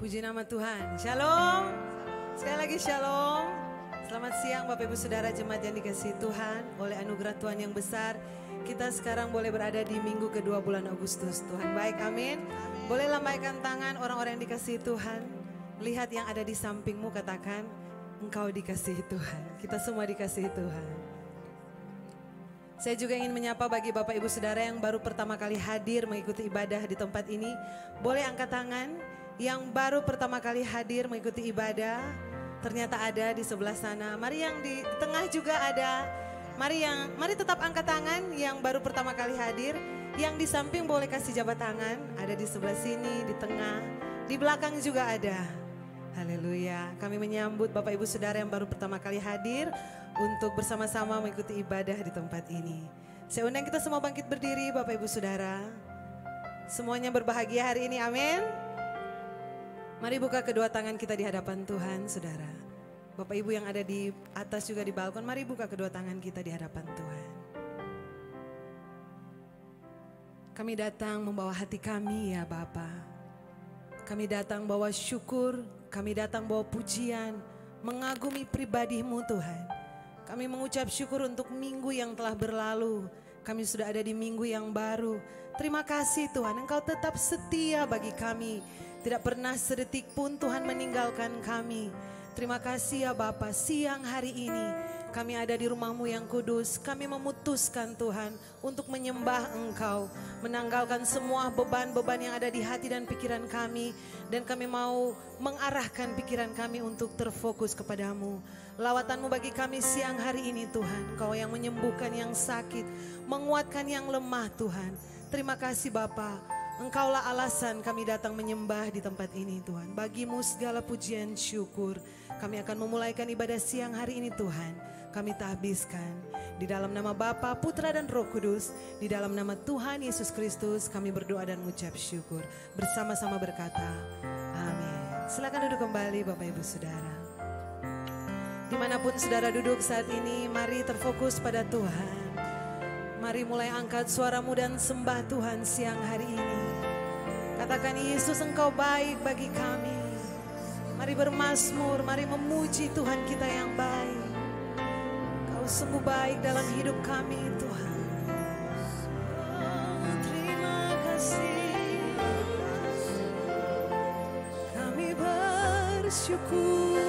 Puji nama Tuhan. Shalom. Sekali lagi shalom. Selamat siang Bapak Ibu Saudara jemaat yang dikasihi Tuhan. Oleh anugerah Tuhan yang besar, kita sekarang boleh berada di minggu kedua bulan Agustus. Tuhan baik, amin. Boleh lambaikan tangan orang-orang yang dikasihi Tuhan. Lihat yang ada di sampingmu, katakan, engkau dikasihi Tuhan. Kita semua dikasihi Tuhan. Saya juga ingin menyapa bagi Bapak Ibu Saudara yang baru pertama kali hadir mengikuti ibadah di tempat ini. Boleh angkat tangan yang baru pertama kali hadir mengikuti ibadah. Ternyata ada di sebelah sana. Mari yang di tengah juga ada. Mari tetap angkat tangan yang baru pertama kali hadir. Yang di samping boleh kasih jabat tangan. Ada di sebelah sini, di tengah, di belakang juga ada. Haleluya. Kami menyambut Bapak Ibu Saudara yang baru pertama kali hadir untuk bersama-sama mengikuti ibadah di tempat ini. Saya undang kita semua bangkit berdiri Bapak Ibu Saudara. Semuanya berbahagia hari ini, amin. Mari buka kedua tangan kita di hadapan Tuhan, saudara. Bapak Ibu yang ada di atas juga di balkon, mari buka kedua tangan kita di hadapan Tuhan. Kami datang membawa hati kami ya Bapa. Kami datang bawa syukur, kami datang bawa pujian, mengagumi pribadi-Mu Tuhan. Kami mengucap syukur untuk minggu yang telah berlalu. Kami sudah ada di minggu yang baru. Terima kasih Tuhan, Engkau tetap setia bagi kami. Tidak pernah sedetik pun Tuhan meninggalkan kami. Terima kasih ya Bapa, siang hari ini kami ada di rumah-Mu yang kudus. Kami memutuskan Tuhan untuk menyembah Engkau. Menanggalkan semua beban-beban yang ada di hati dan pikiran kami. Dan kami mau mengarahkan pikiran kami untuk terfokus kepadamu. Lawatan-Mu bagi kami siang hari ini Tuhan. Kau yang menyembuhkan yang sakit, menguatkan yang lemah Tuhan. Terima kasih Bapa. Engkaulah alasan kami datang menyembah di tempat ini Tuhan. Bagi-Mu segala pujian syukur. Kami akan memulaikan ibadah siang hari ini Tuhan. Kami tahbiskan. Di dalam nama Bapa, Putra dan Roh Kudus. Di dalam nama Tuhan Yesus Kristus kami berdoa dan mengucap syukur. Bersama-sama berkata, amin. Silakan duduk kembali Bapak Ibu Saudara. Dimanapun saudara duduk saat ini, mari terfokus pada Tuhan. Mari mulai angkat suaramu dan sembah Tuhan siang hari ini. Katakan, Yesus Engkau baik bagi kami. Mari bermazmur, mari memuji Tuhan kita yang baik. Kau sungguh baik dalam hidup kami Tuhan. Oh, terima kasih. Kami bersyukur.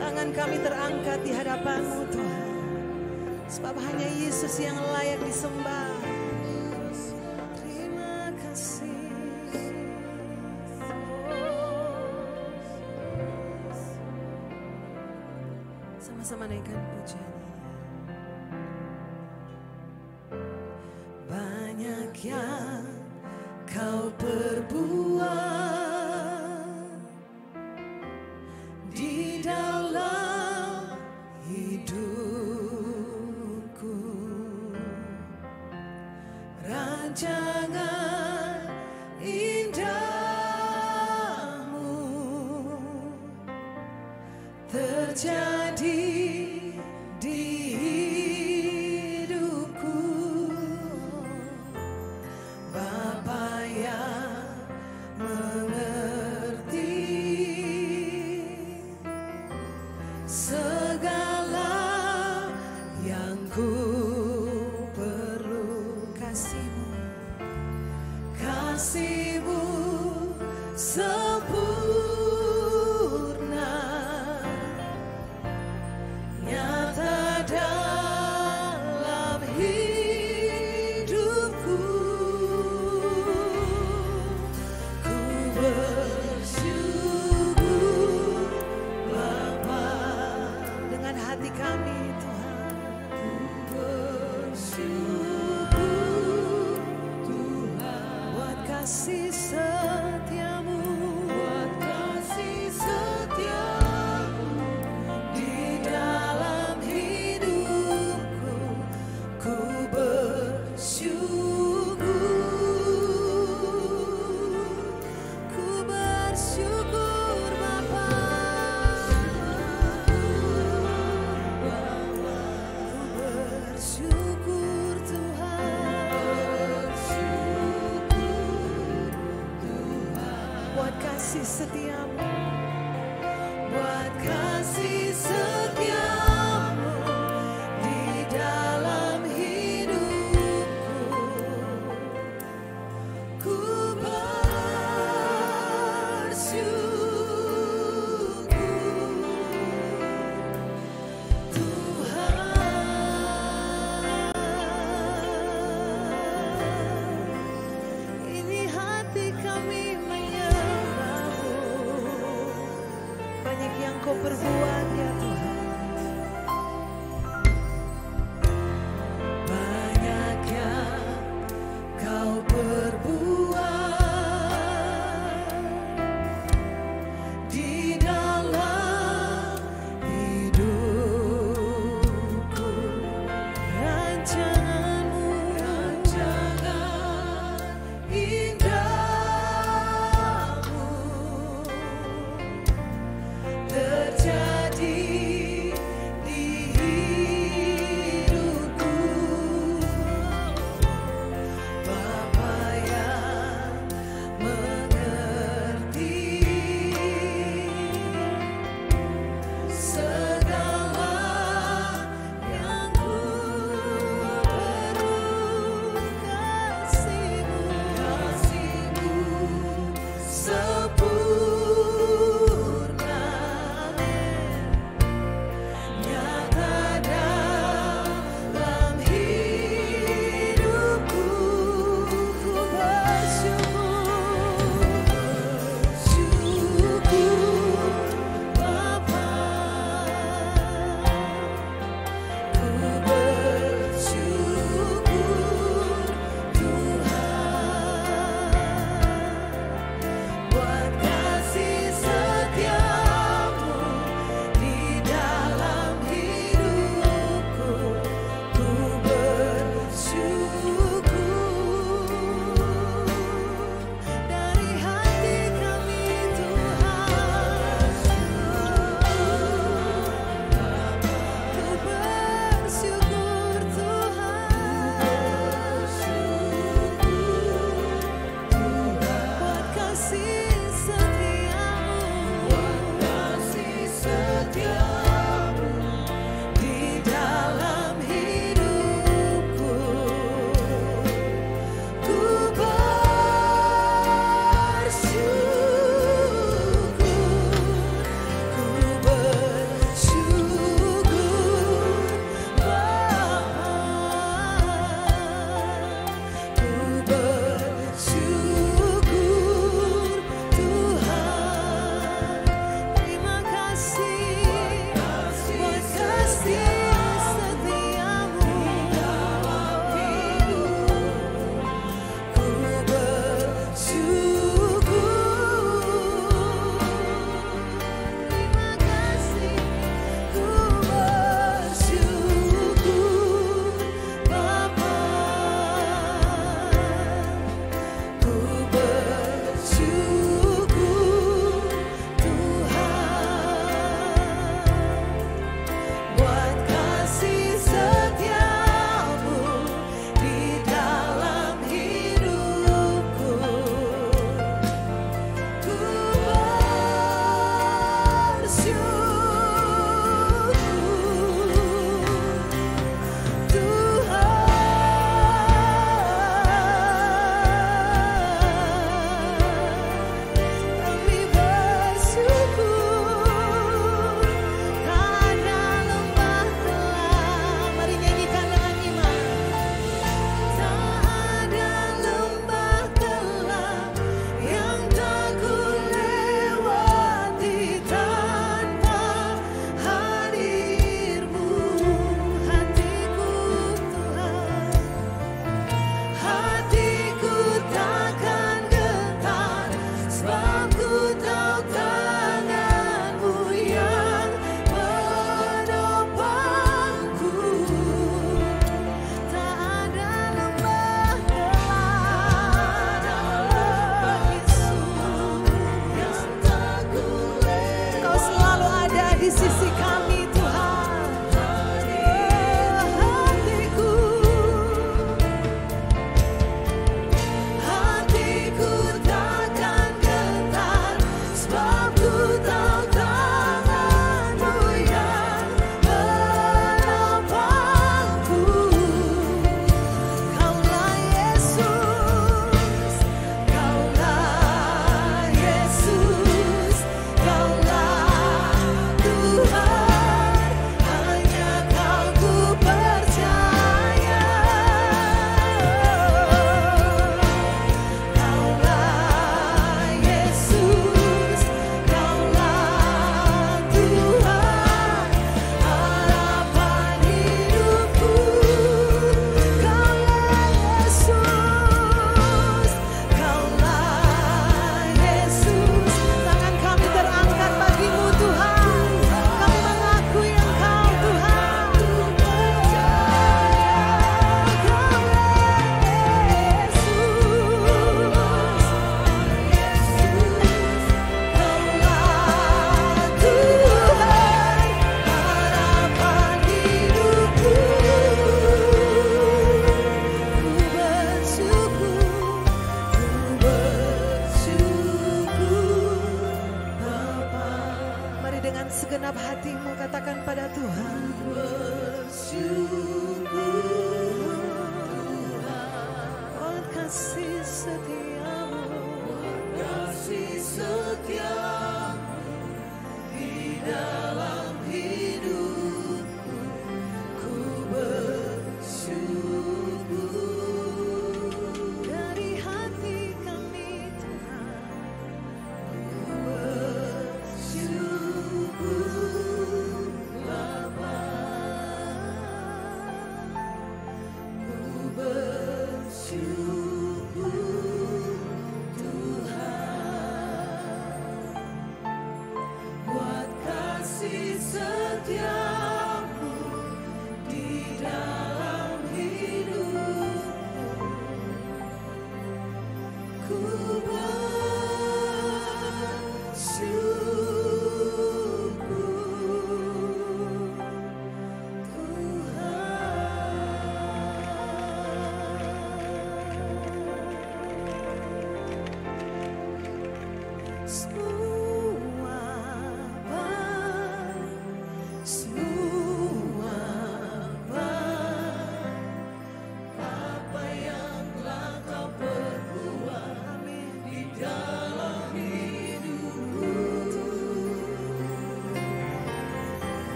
Tangan kami terangkat di hadapan-Mu Tuhan. Sebab hanya Yesus yang layak disembah. Terima kasih. Sama-sama naikkan pujiannya. Banyak yang Kau perbuat di dalam hidupku. Rancangan indahmu terjadi di hidupku. Bapa yang mengerti segala yang ku perlu. Kasih-Mu kasih setiamu, buat kasih setiamu di dalam hidupku. Ku bersyukur Tuhan. Ini hati kami menyembah-Mu. Banyak yang Kau perbuat ya Tuhan, banyak yang Kau perbuat di dalam hidupku. Rancangan-Mu, rancangan indahmu terjadi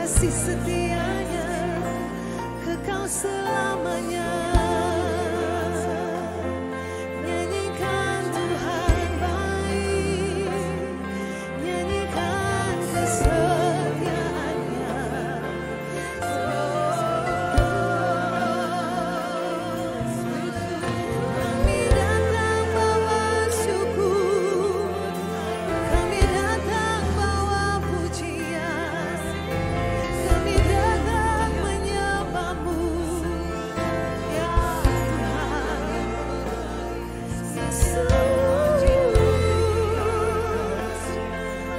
kasih setianya kekal selamanya. Nyanyikan Tuhan baik, nyanyikan kesetiaannya. Kami datang bawa syukur, kami datang bawa pujian, kami datang menyembah-Mu, ya Tuhan. Yesus,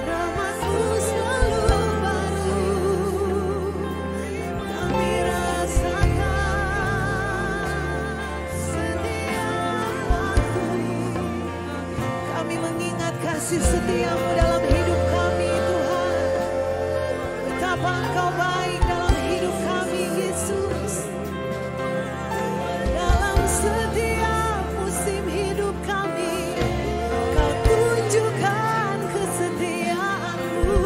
rahmat-Mu selalu baru, kami rasakan setiap waktu. Kami mengingat kasih setia-Mu dalam hidup kami, Tuhan. Betapa Engkau baik dalam hidup kami, Yesus. Dalam setiap musim hidup kami, Kau tunjukkan kesetiaan-Mu.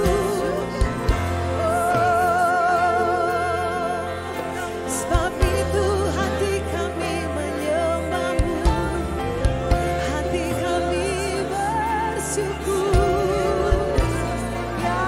Sebab itu hati kami menyembah-Mu, hati kami bersyukur. Ya,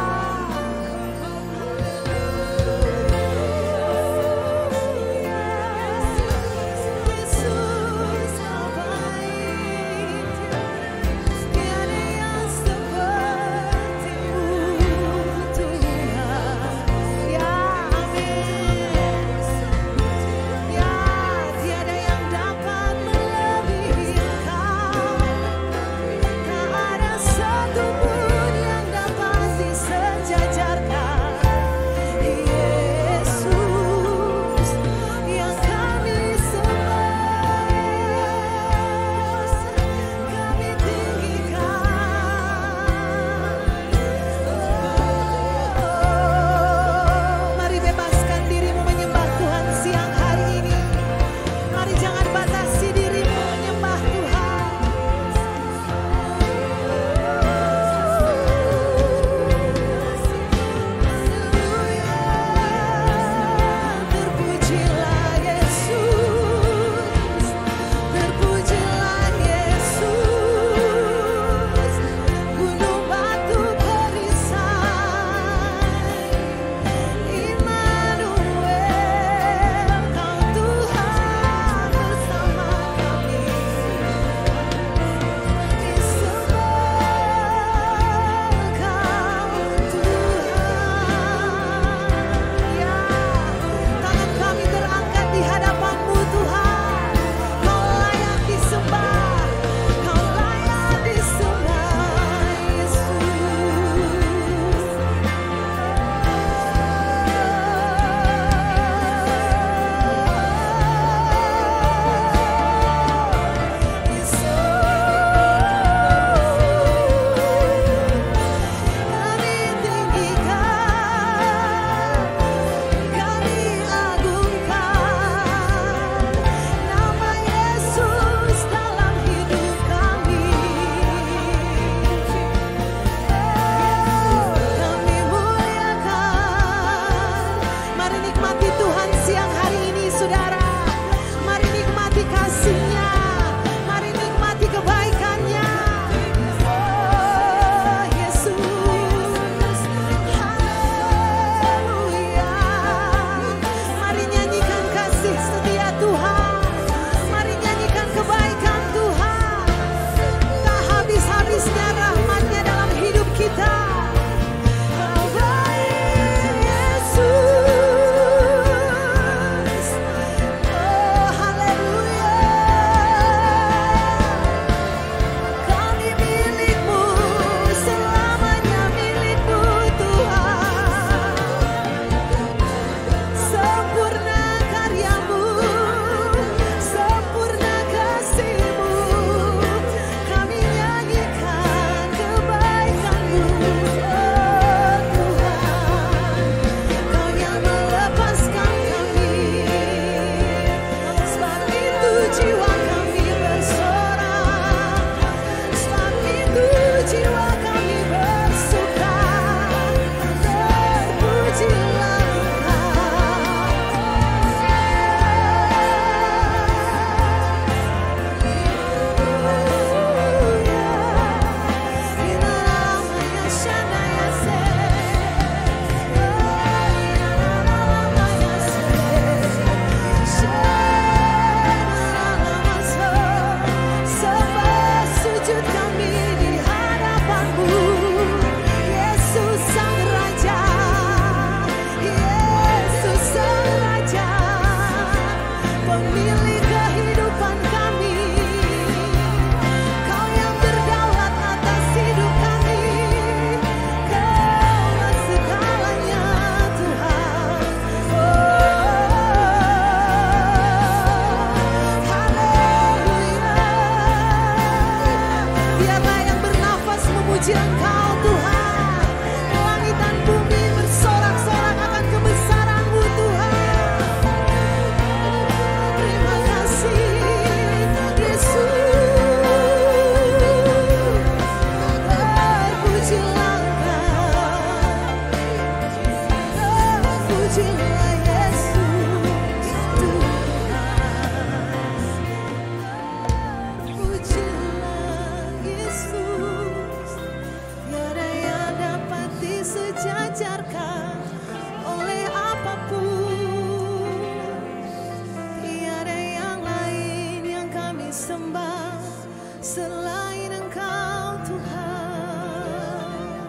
selain Engkau Tuhan.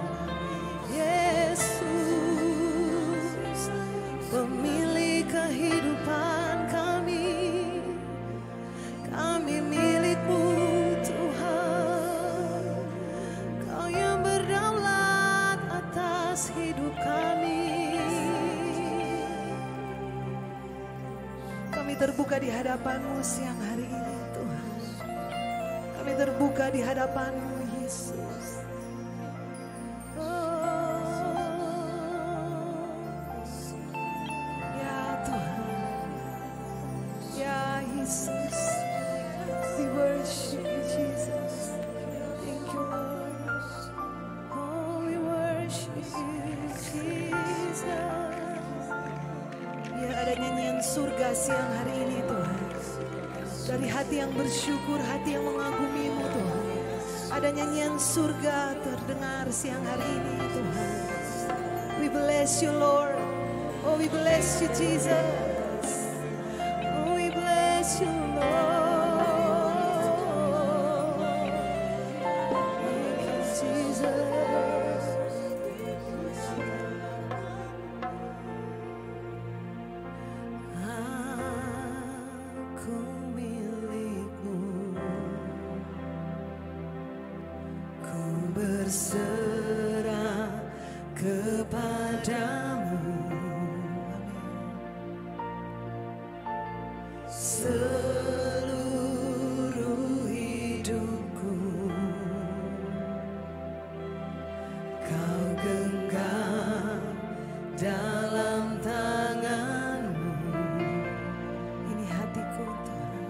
Yesus, pemilik kehidupan kami, kami milik-Mu Tuhan. Kau yang berdaulat atas hidup kami. Kami terbuka di hadapan-Mu siang hari ini Tuhan. Kami terbuka di hadapan-Mu Yesus. Ya Tuhan, ya Yesus, we worship you Jesus. Thank you Lord. Oh, we worship you Jesus. Biar ada nyanyian surga siang hari ini Tuhan. Dari hati yang bersyukur, hati yang mengagumi-Mu Tuhan. Ada nyanyian surga terdengar siang hari ini Tuhan. We bless you Lord. Oh, we bless you Jesus. Oh, we bless you Lord. Thank you Jesus. Aku milik-Mu, ku berserah kepadamu. Seluruh hidupku Kau genggam dalam tangan-Mu. Ini hatiku Tuhan.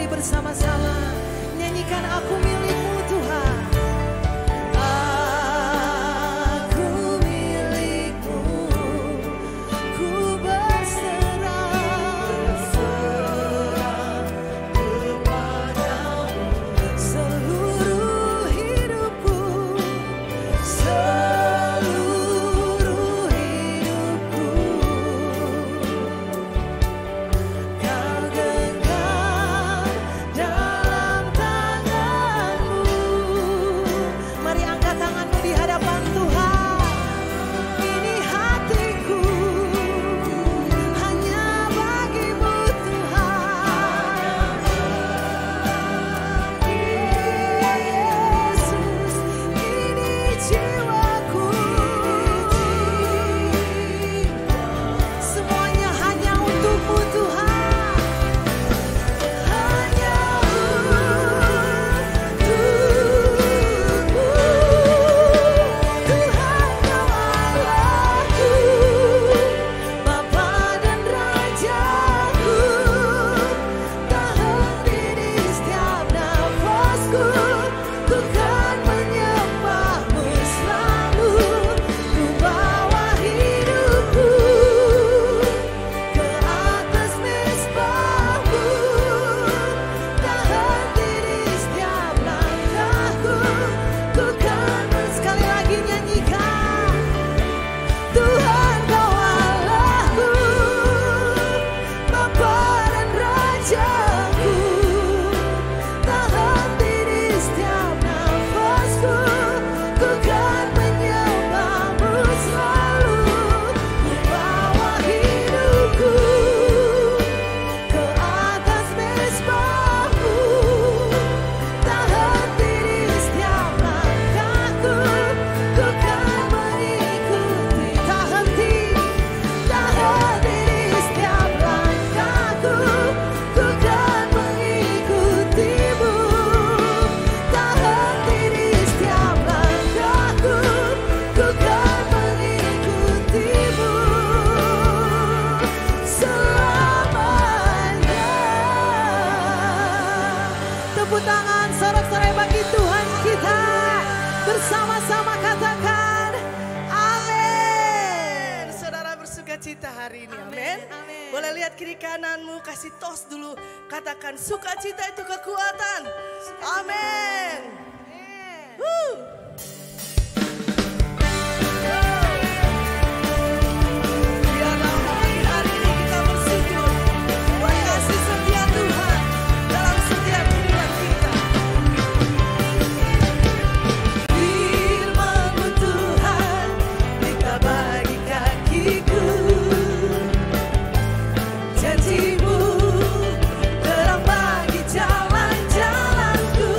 Bersama-sama nyanyikan aku milik-Mu Tuhan. Aku milik-Mu, ku berserah kepadamu. Seluruh hidupku, seluruh hidupku Kau genggam dalam tangan. bersama-sama katakan amin. Saudara bersuka cita hari ini, Amin, amin. amin. Boleh lihat kiri kananmu, kasih tos dulu. Katakan sukacita itu kekuatan. Amin. Biarlah pagi hari ini kita bersyukur buat kasih setia Tuhan dalam setiap kehidupan kita. Firman-Mu Tuhan, pelita bagi kakiku. Janji-Mu terang bagi jalan-jalanku.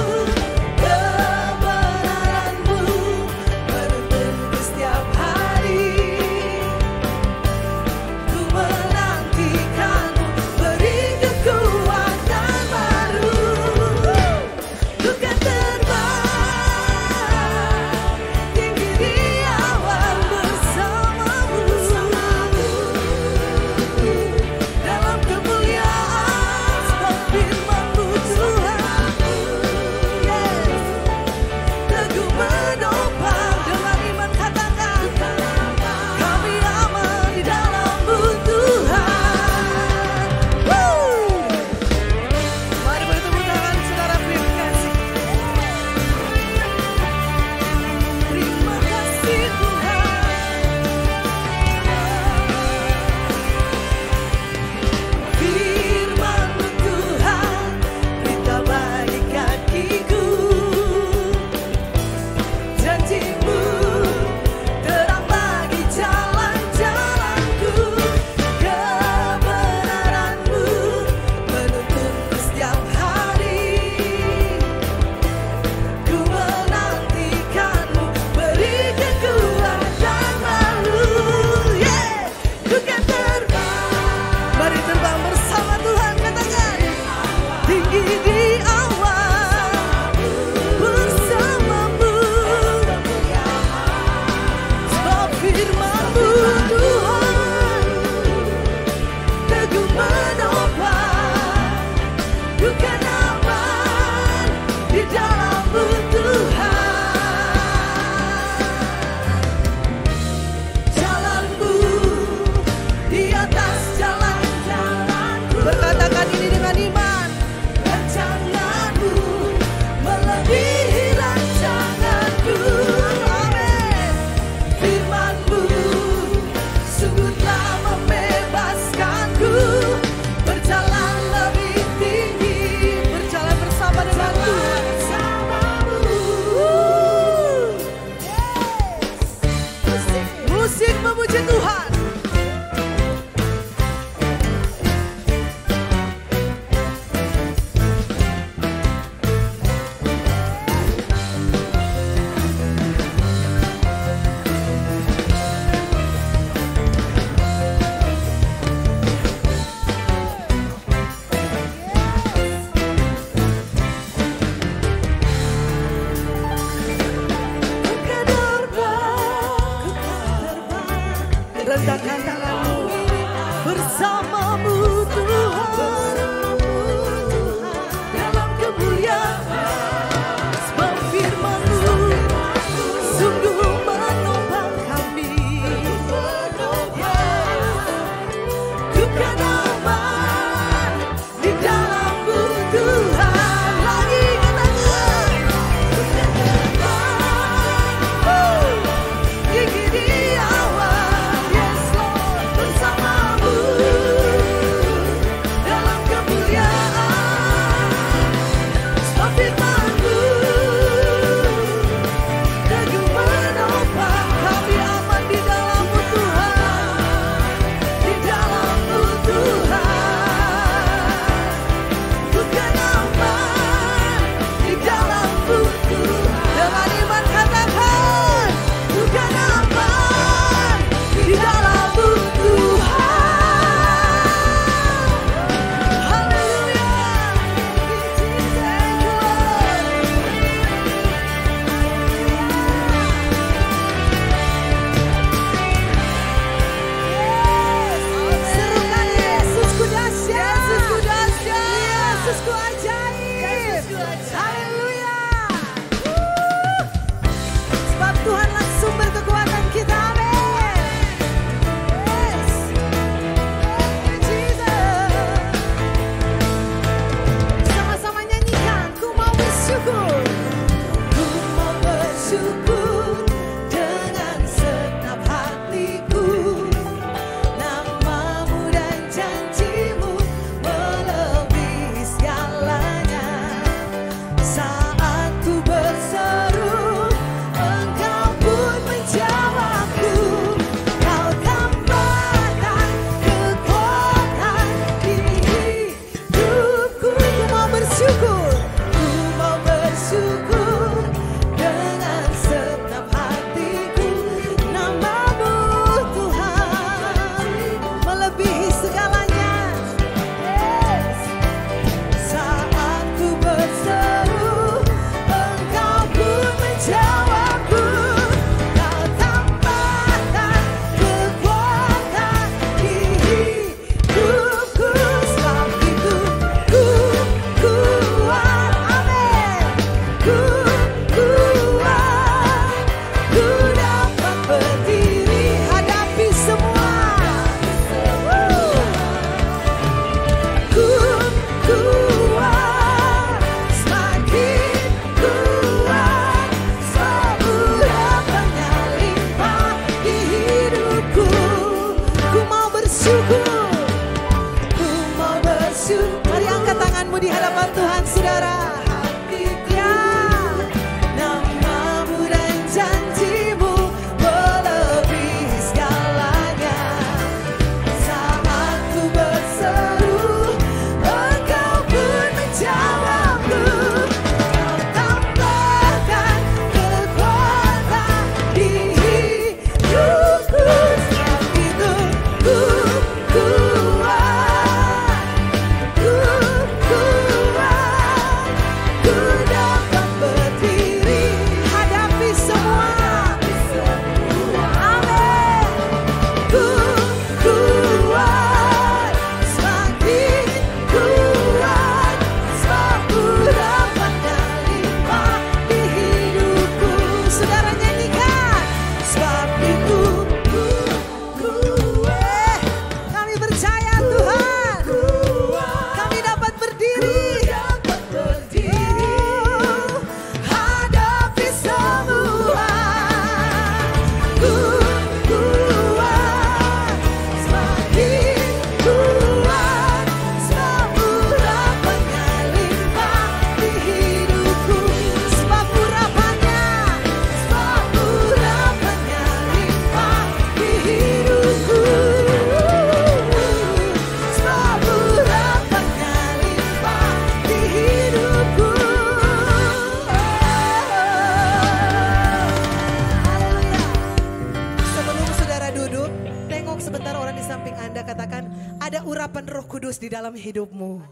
Kudus di dalam hidupmu.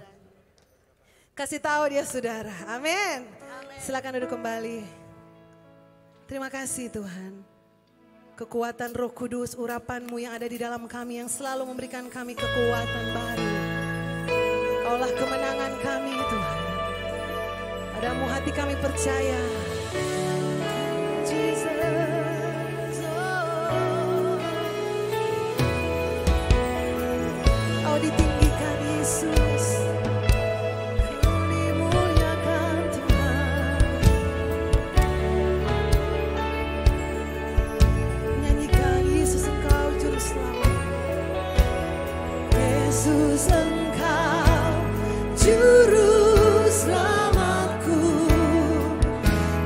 Kasih tahu dia saudara, amin. Silakan duduk kembali. Terima kasih Tuhan. Kekuatan Roh Kudus, urapan-Mu yang ada di dalam kami yang selalu memberikan kami kekuatan baru. Kaulah kemenangan kami Tuhan. Padamu hati kami percaya. Jesus, oh. Kau ditinggikan Yesus. Kau dimuliakan Tuhan. Nyanyikan Yesus Engkau Juru Selamat. Yesus Engkau Juru Selamatku.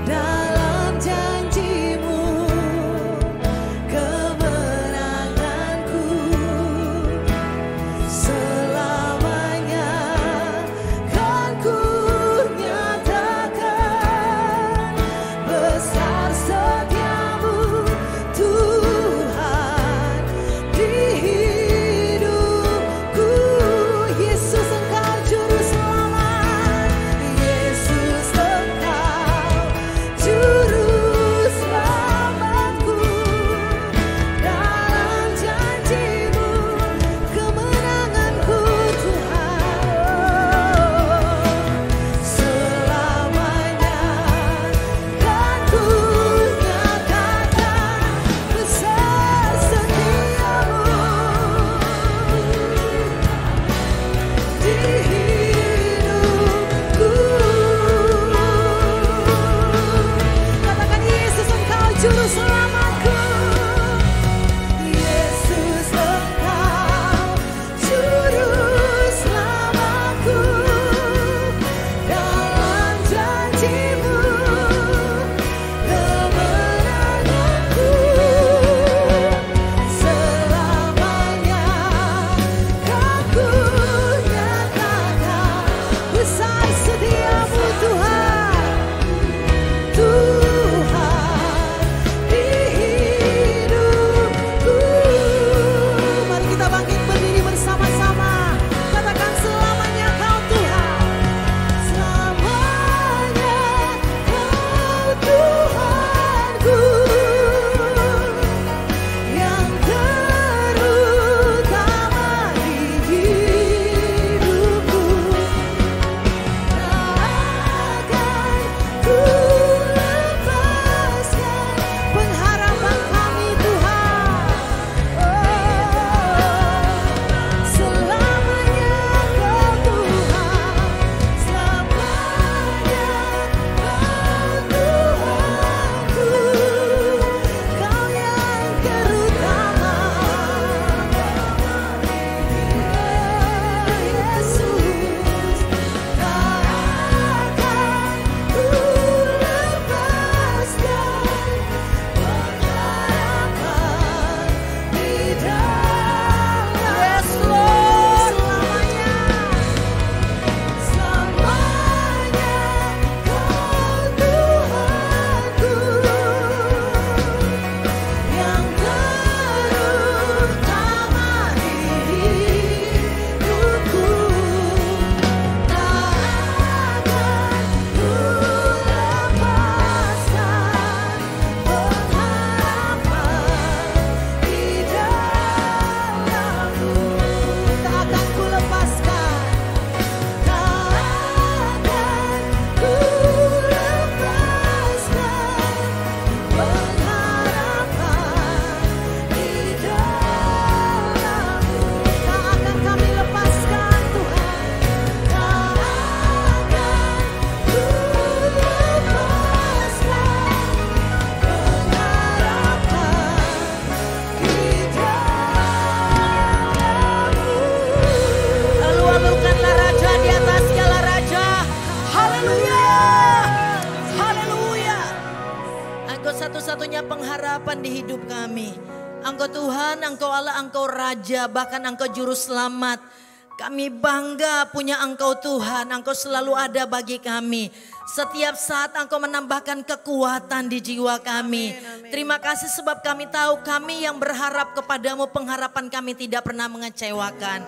Dalam janji-Mu kemenanganku selamanya kan ku nyatakan besar setiamu Tuhan di hidupku. Yesus Engkau Juru Selamat. Yesus Engkau Juru Selamatku. Dalam janji-Mu kemenanganku Tuhan. Selamanya kan ku nyatakan besar setiamu di hidupku. Katakan Yesus Engkau Juru Selamatku. Yesus Engkau Juru Selamatku. Dalam janji-Mu kemenanganku selamanya kan ku nyatakan besar setiamu Tuhan. Tuhan di hidupku. Mari kita bangkit berdiri bersama-sama. Katakan selamanya Kau Tuhan. Selamanya Kau Tuhanku. Yang terutama di hidupku. Takkan ku lepaskan pengharapan kami Tuhan. Selamanya Kau Tuhan. Selamanya Kau Tuhanku. Kau yang terutama. Yesus, takkan ku lepaskan pengharapan di dalam. Yes Lord. Selamanya Kau Tuhanku. Yang terutama di hidupku. Takkan ku lepaskan pengharapan di dalam-Mu. Takkan ku lepaskan. Takkan ku lepaskan pengharapan di dalam-Mu. Tak akan kami lepaskan Tuhan. Takkan ku lepaskan pengharapan di dalam-Mu. Lalu alukanlah Raja di atas segala raja. Haleluya. Haleluya. Engkau satu-satunya pengharapan di hidup kami. Engkau Tuhan, Engkau Allah, Engkau Raja, bahkan Engkau Juru Selamat. Kami bangga punya Engkau Tuhan, Engkau selalu ada bagi kami. Setiap saat Engkau menambahkan kekuatan di jiwa kami. Terima kasih sebab kami tahu kami yang berharap kepadamu, pengharapan kami tidak pernah mengecewakan.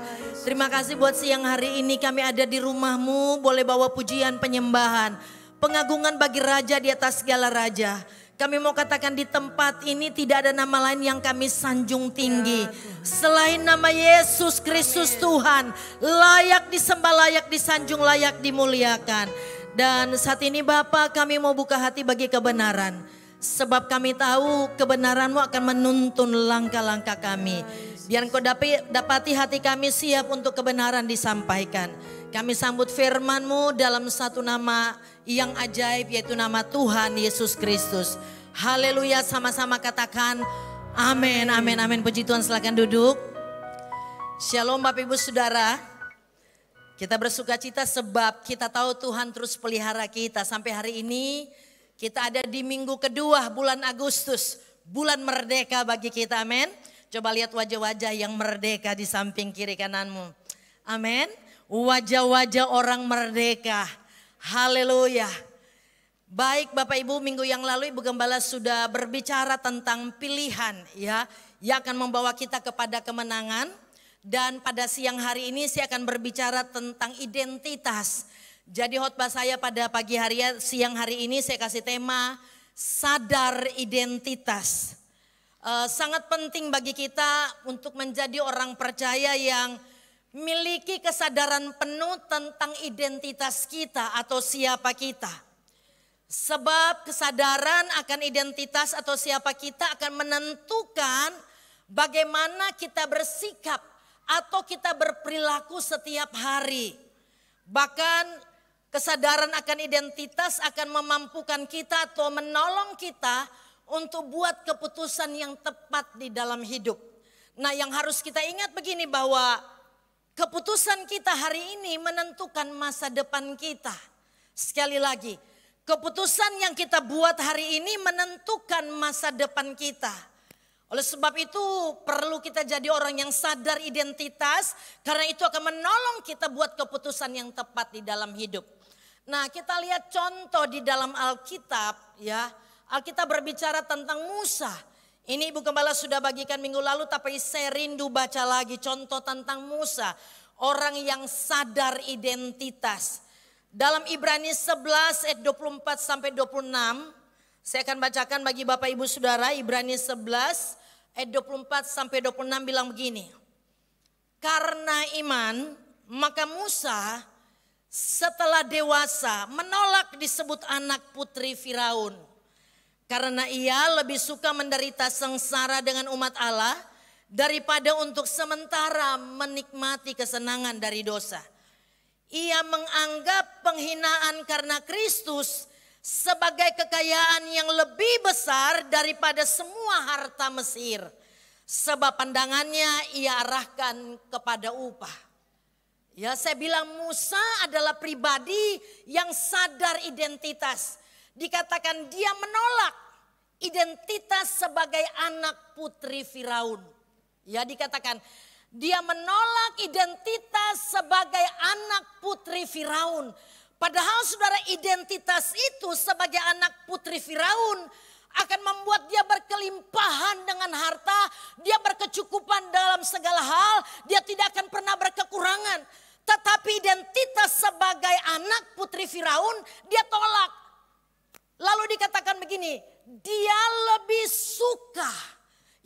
Terima kasih buat siang hari ini kami ada di rumah-Mu, boleh bawa pujian penyembahan. Pengagungan bagi Raja di atas segala Raja. Kami mau katakan di tempat ini tidak ada nama lain yang kami sanjung tinggi. Selain nama Yesus Kristus Tuhan. Layak disembah, layak disanjung, layak dimuliakan. Dan saat ini Bapa kami mau buka hati bagi kebenaran. Sebab kami tahu kebenaran-Mu akan menuntun langkah-langkah kami. Biar Engkau dapati hati kami siap untuk kebenaran disampaikan. Kami sambut firman-Mu dalam satu nama yang ajaib yaitu nama Tuhan Yesus Kristus. Haleluya, sama-sama katakan amin, amin, amin. Puji Tuhan, silakan duduk. Shalom Bapak Ibu Saudara. Kita bersuka cita sebab kita tahu Tuhan terus pelihara kita. Sampai hari ini kita ada di minggu kedua bulan Agustus. Bulan merdeka bagi kita, amin. Coba lihat wajah-wajah yang merdeka di samping kiri kananmu. Amin. Wajah-wajah orang merdeka. Haleluya. Baik Bapak Ibu, minggu yang lalu Ibu Gembala sudah berbicara tentang pilihan ya. Yang akan membawa kita kepada kemenangan. Dan pada siang hari ini saya akan berbicara tentang identitas. Jadi khotbah saya pada pagi hari siang hari ini saya kasih tema sadar identitas. Sangat penting bagi kita untuk menjadi orang percaya yang miliki kesadaran penuh tentang identitas kita atau siapa kita. Sebab kesadaran akan identitas atau siapa kita akan menentukan bagaimana kita bersikap atau kita berperilaku setiap hari. Bahkan kesadaran akan identitas akan memampukan kita atau menolong kita untuk buat keputusan yang tepat di dalam hidup. Nah yang harus kita ingat begini bahwa keputusan kita hari ini menentukan masa depan kita. Sekali lagi, keputusan yang kita buat hari ini menentukan masa depan kita. Oleh sebab itu perlu kita jadi orang yang sadar identitas. Karena itu akan menolong kita buat keputusan yang tepat di dalam hidup. Nah kita lihat contoh di dalam Alkitab ya. Alkitab berbicara tentang Musa. Ini Ibu Gembala sudah bagikan minggu lalu tapi saya rindu baca lagi contoh tentang Musa. Orang yang sadar identitas. Dalam Ibrani 11 ayat 24 sampai 26. Saya akan bacakan bagi Bapak Ibu Saudara. Ibrani 11 ayat 24 sampai 26 bilang begini. Karena iman maka Musa setelah dewasa menolak disebut anak putri Firaun. Karena ia lebih suka menderita sengsara dengan umat Allah daripada untuk sementara menikmati kesenangan dari dosa. Ia menganggap penghinaan karena Kristus sebagai kekayaan yang lebih besar daripada semua harta Mesir. Sebab pandangannya ia arahkan kepada upah. Ya saya bilang Musa adalah pribadi yang sadar identitas. Dikatakan dia menolak identitas sebagai anak putri Firaun. Ya dikatakan dia menolak identitas sebagai anak putri Firaun. Padahal saudara identitas itu sebagai anak putri Firaun akan membuat dia berkelimpahan dengan harta. Dia berkecukupan dalam segala hal. Dia tidak akan pernah berkekurangan. Tetapi identitas sebagai anak putri Firaun dia tolak. Lalu dikatakan begini, dia lebih suka,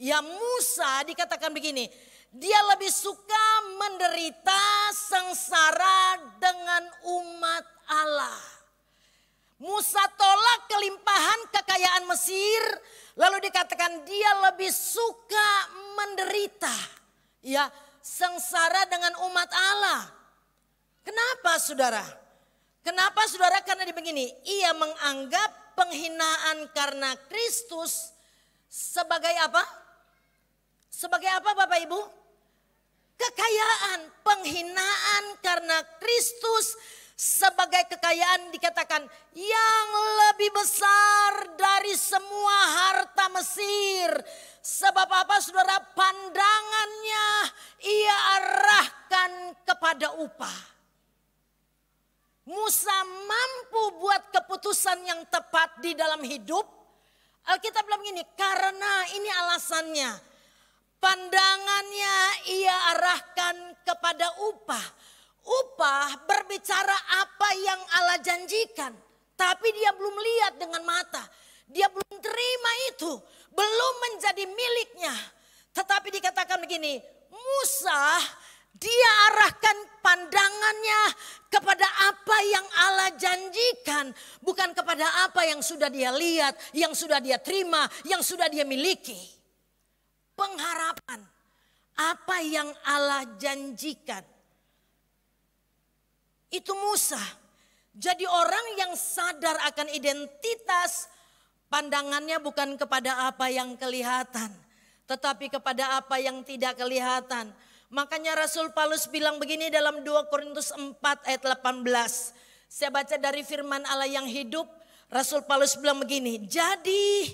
ya Musa dikatakan begini, dia lebih suka menderita sengsara dengan umat Allah. Musa tolak kelimpahan kekayaan Mesir, lalu dikatakan dia lebih suka menderita, ya sengsara dengan umat Allah. Kenapa saudara? Kenapa saudara? Karena begini, ia menganggap penghinaan karena Kristus sebagai apa? Sebagai apa Bapak Ibu? Kekayaan, penghinaan karena Kristus sebagai kekayaan dikatakan yang lebih besar dari semua harta Mesir. Sebab apa saudara? Pandangannya ia arahkan kepada upah. Musa mampu buat keputusan yang tepat di dalam hidup. Alkitab bilang begini, karena ini alasannya. Pandangannya ia arahkan kepada upah. Upah berbicara apa yang Allah janjikan. Tapi dia belum lihat dengan mata. Dia belum terima itu. Belum menjadi miliknya. Tetapi dikatakan begini. Musa dia arahkan pandangannya kepada apa yang Allah janjikan. Bukan kepada apa yang sudah dia lihat. Yang sudah dia terima. Yang sudah dia miliki. Pengharapan apa yang Allah janjikan. Itu Musa. Jadi orang yang sadar akan identitas, pandangannya bukan kepada apa yang kelihatan, tetapi kepada apa yang tidak kelihatan. Makanya Rasul Paulus bilang begini dalam 2 Korintus 4 ayat 18. Saya baca dari firman Allah yang hidup. Rasul Paulus bilang begini. Jadi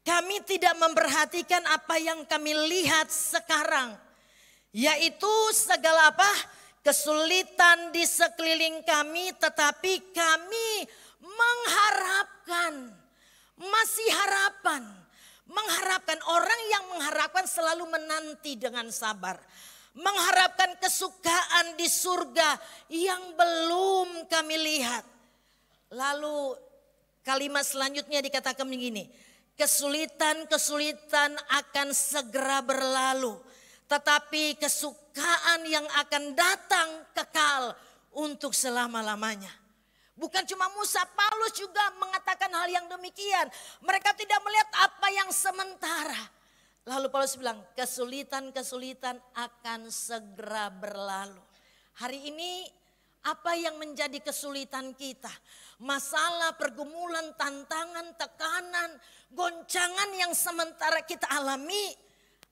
kami tidak memperhatikan apa yang kami lihat sekarang. Yaitu segala apa? Kesulitan di sekeliling kami. Tetapi kami mengharapkan. Masih harapan. Mengharapkan. Orang yang mengharapkan selalu menanti dengan sabar. Mengharapkan kesukaan di surga yang belum kami lihat. Lalu kalimat selanjutnya dikatakan begini. Kesulitan-kesulitan akan segera berlalu. Tetapi kesukaan yang akan datang kekal untuk selama-lamanya. Bukan cuma Musa, Paulus juga mengatakan hal yang demikian. Mereka tidak melihat apa yang sementara. Lalu Paulus bilang kesulitan-kesulitan akan segera berlalu. Hari ini apa yang menjadi kesulitan kita? Masalah, pergumulan, tantangan, tekanan, goncangan yang sementara kita alami.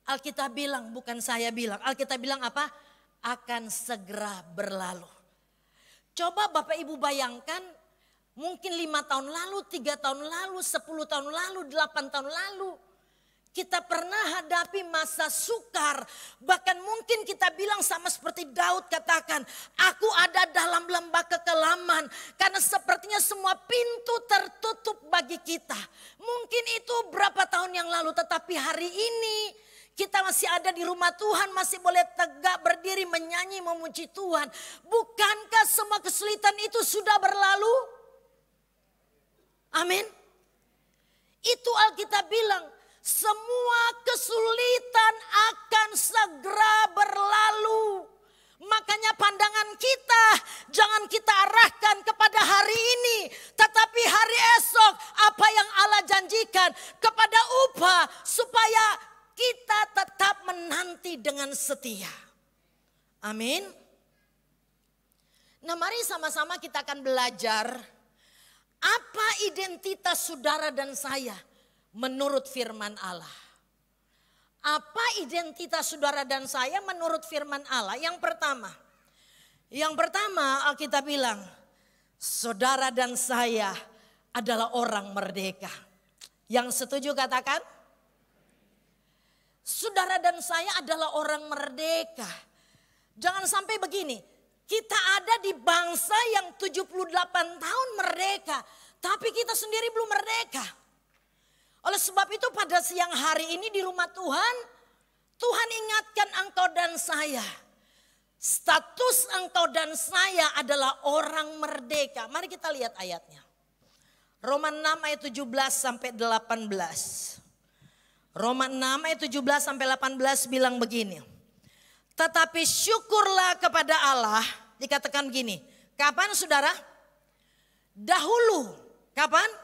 Alkitab bilang, bukan saya bilang. Alkitab bilang apa? Akan segera berlalu. Coba Bapak Ibu bayangkan. Mungkin 5 tahun lalu, 3 tahun lalu, 10 tahun lalu, 8 tahun lalu. Kita pernah hadapi masa sukar. Bahkan mungkin kita bilang sama seperti Daud katakan. Aku ada dalam lembah kekelaman. Karena sepertinya semua pintu tertutup bagi kita. Mungkin itu berapa tahun yang lalu. Tetapi hari ini kita masih ada di rumah Tuhan. Masih boleh tegak berdiri menyanyi memuji Tuhan. Bukankah semua kesulitan itu sudah berlalu? Amin. Itu Alkitab bilang. Semua kesulitan akan segera berlalu. Makanya pandangan kita jangan kita arahkan kepada hari ini. Tetapi hari esok apa yang Allah janjikan kepada upah. Supaya kita tetap menanti dengan setia. Amin. Nah mari sama-sama kita akan belajar. Apa identitas saudara dan saya? Menurut firman Allah. Apa identitas saudara dan saya menurut firman Allah? Yang pertama Alkitab bilang, saudara dan saya adalah orang merdeka. Yang setuju katakan? Saudara dan saya adalah orang merdeka. Jangan sampai begini, kita ada di bangsa yang 78 tahun merdeka, tapi kita sendiri belum merdeka. Oleh sebab itu pada siang hari ini di rumah Tuhan, Tuhan ingatkan engkau dan saya. Status engkau dan saya adalah orang merdeka. Mari kita lihat ayatnya. Roma 6 ayat 17 sampai 18. Roma 6 ayat 17 sampai 18 bilang begini. Tetapi syukurlah kepada Allah, dikatakan begini. Kapan saudara? Dahulu. Kapan?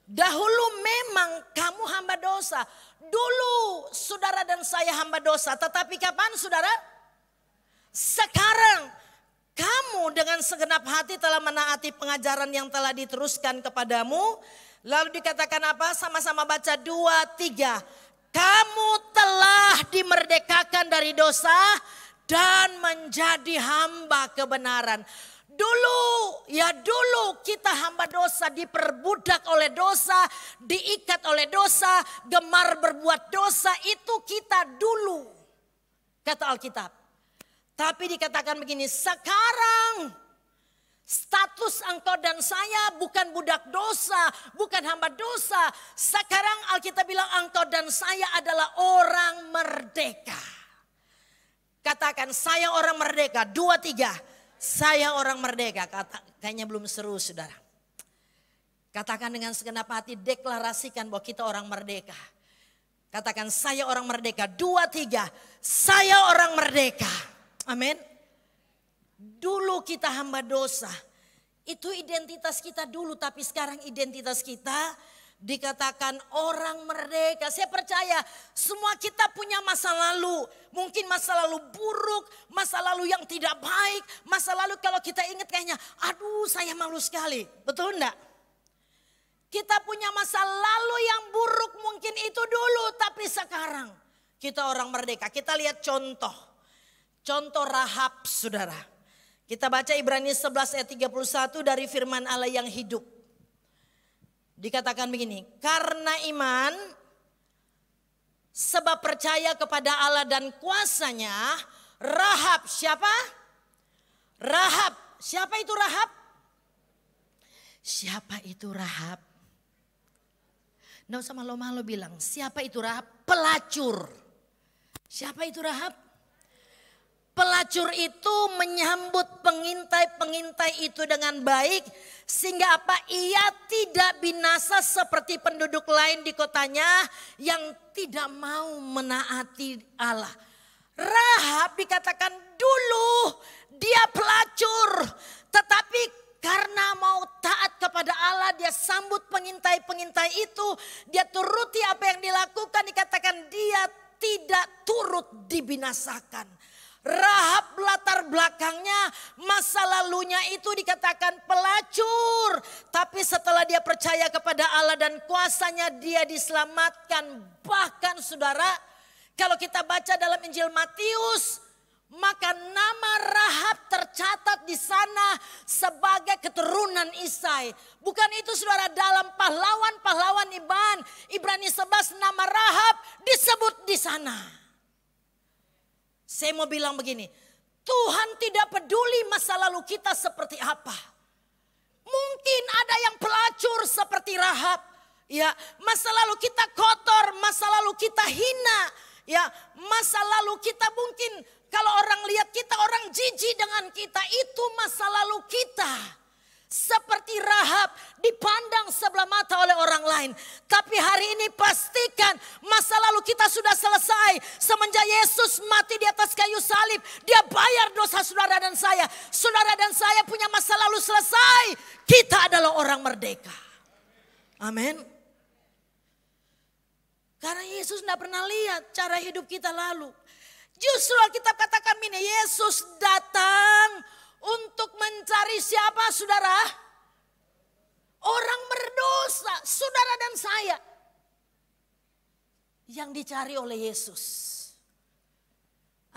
Dahulu memang kamu hamba dosa. Dulu saudara dan saya hamba dosa. Tetapi kapan saudara? Sekarang kamu dengan segenap hati telah menaati pengajaran yang telah diteruskan kepadamu. Lalu dikatakan apa? Sama-sama baca 2, 3. Kamu telah dimerdekakan dari dosa dan menjadi hamba kebenaran. Dulu kita hamba dosa, diperbudak oleh dosa, diikat oleh dosa, gemar berbuat dosa, itu kita dulu. Kata Alkitab. Tapi dikatakan begini, sekarang Status engkau dan saya bukan budak dosa, bukan hamba dosa. Sekarang Alkitab bilang engkau dan saya adalah orang merdeka. Katakan saya orang merdeka. 2, 3. Saya orang merdeka. Kayaknya belum seru saudara. Katakan dengan segenap hati, deklarasikan bahwa kita orang merdeka. Katakan saya orang merdeka. 2, 3. Saya orang merdeka. Amin. Dulu kita hamba dosa. Itu identitas kita dulu. Tapi sekarang identitas kita dikatakan orang merdeka. Saya percaya semua kita punya masa lalu. Mungkin masa lalu buruk, masa lalu yang tidak baik. Masa lalu kalau kita ingat kayaknya aduh saya malu sekali. Betul enggak? Kita punya masa lalu yang buruk mungkin itu dulu. Tapi sekarang kita orang merdeka. Kita lihat contoh. Contoh Rahab saudara. Kita baca Ibrani 11 ayat 31 dari firman Allah yang hidup. Dikatakan begini, karena iman sebab percaya kepada Allah dan kuasanya, Rahab siapa? Rahab. Siapa itu Rahab? Siapa itu Rahab? Nggak usah malu-malu bilang, siapa itu Rahab? Pelacur. Siapa itu Rahab? Pelacur itu menyambut pengintai-pengintai itu dengan baik. Sehingga apa? Ia tidak binasa seperti penduduk lain di kotanya yang tidak mau menaati Allah. Rahab dikatakan dulu dia pelacur. Tetapi karena mau taat kepada Allah, dia sambut pengintai-pengintai itu. Dia turuti apa yang dilakukan, dikatakan dia tidak turut dibinasakan. Rahab latar belakangnya, masa lalunya itu dikatakan pelacur. Tapi setelah dia percaya kepada Allah dan kuasanya, dia diselamatkan. Bahkan saudara, kalau kita baca dalam Injil Matius, maka nama Rahab tercatat di sana sebagai keturunan Isai. Bukan itu saudara, dalam pahlawan-pahlawan Ibrani 11 nama Rahab disebut di sana. Saya mau bilang begini, Tuhan tidak peduli masa lalu kita seperti apa. Mungkin ada yang pelacur seperti Rahab. Ya, masa lalu kita kotor, masa lalu kita hina. Ya, masa lalu kita mungkin kalau orang lihat kita orang jijik dengan kita, itu masa lalu kita. Seperti Rahab dipandang sebelah mata oleh orang lain. Tapi hari ini pastikan masa lalu kita sudah selesai. Semenjak Yesus mati di atas kayu salib, dia bayar dosa saudara dan saya. Saudara dan saya punya masa lalu selesai. Kita adalah orang merdeka. Amin. Karena Yesus tidak pernah lihat cara hidup kita lalu. Justru Alkitab katakan ini, Yesus datang untuk mencari siapa saudara? Orang berdosa, saudara dan saya. Yang dicari oleh Yesus.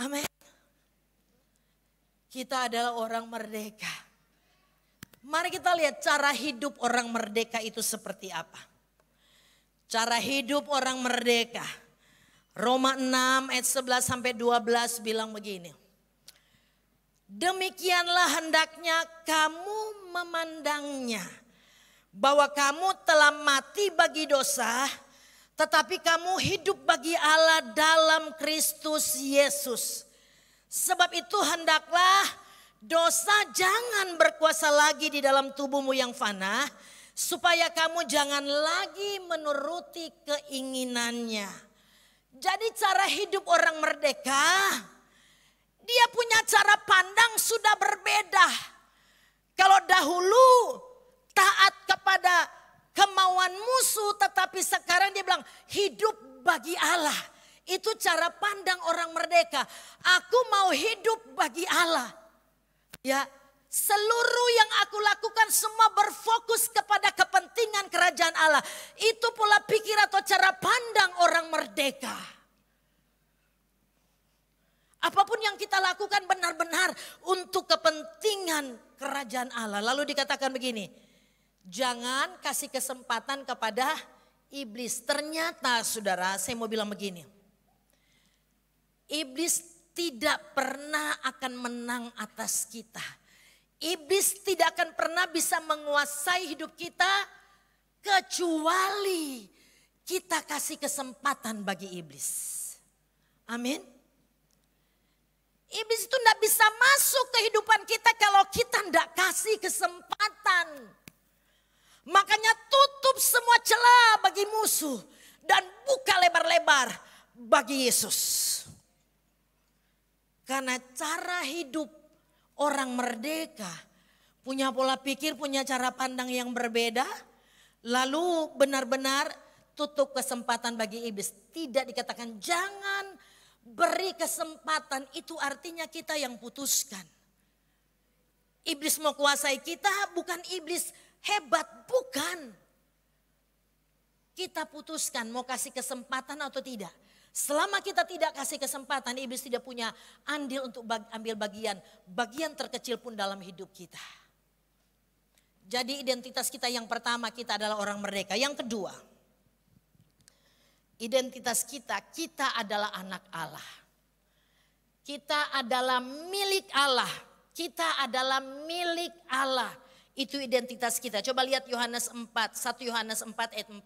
Amin. Kita adalah orang merdeka. Mari kita lihat cara hidup orang merdeka itu seperti apa. Cara hidup orang merdeka. Roma 6 ayat 11 sampai 12 bilang begini. Demikianlah hendaknya kamu memandangnya, bahwa kamu telah mati bagi dosa, tetapi kamu hidup bagi Allah dalam Kristus Yesus. Sebab itu hendaklah dosa jangan berkuasa lagi di dalam tubuhmu yang fana, supaya kamu jangan lagi menuruti keinginannya. Jadi cara hidup orang merdeka, dia punya cara pandang sudah berbeda. Kalau dahulu taat kepada kemauan musuh, tetapi sekarang dia bilang hidup bagi Allah. Itu cara pandang orang merdeka. Aku mau hidup bagi Allah. Ya, seluruh yang aku lakukan semua berfokus kepada kepentingan kerajaan Allah. Itu pola pikir atau cara pandang orang merdeka. Apapun yang kita lakukan benar-benar untuk kepentingan kerajaan Allah. Lalu dikatakan begini, jangan kasih kesempatan kepada iblis. Ternyata saudara, saya mau bilang begini. Iblis tidak pernah akan menang atas kita. Iblis tidak akan pernah bisa menguasai hidup kita kecuali kita kasih kesempatan bagi iblis. Amin. Iblis itu tidak bisa masuk ke kehidupan kita kalau kita tidak kasih kesempatan. Makanya tutup semua celah bagi musuh dan buka lebar-lebar bagi Yesus. Karena cara hidup orang merdeka punya pola pikir, punya cara pandang yang berbeda. Lalu benar-benar tutup kesempatan bagi iblis. Tidak dikatakan jangan beri kesempatan, itu artinya kita yang putuskan. Iblis mau kuasai kita, bukan iblis hebat, bukan. Kita putuskan mau kasih kesempatan atau tidak. Selama kita tidak kasih kesempatan, iblis tidak punya andil untuk ambil bagian terkecil pun dalam hidup kita. Jadi identitas kita yang pertama, kita adalah orang merdeka. Yang kedua, identitas kita adalah anak Allah. Kita adalah milik Allah. Kita adalah milik Allah. Itu identitas kita. Coba lihat Yohanes 4, 1 Yohanes 4 ayat 4.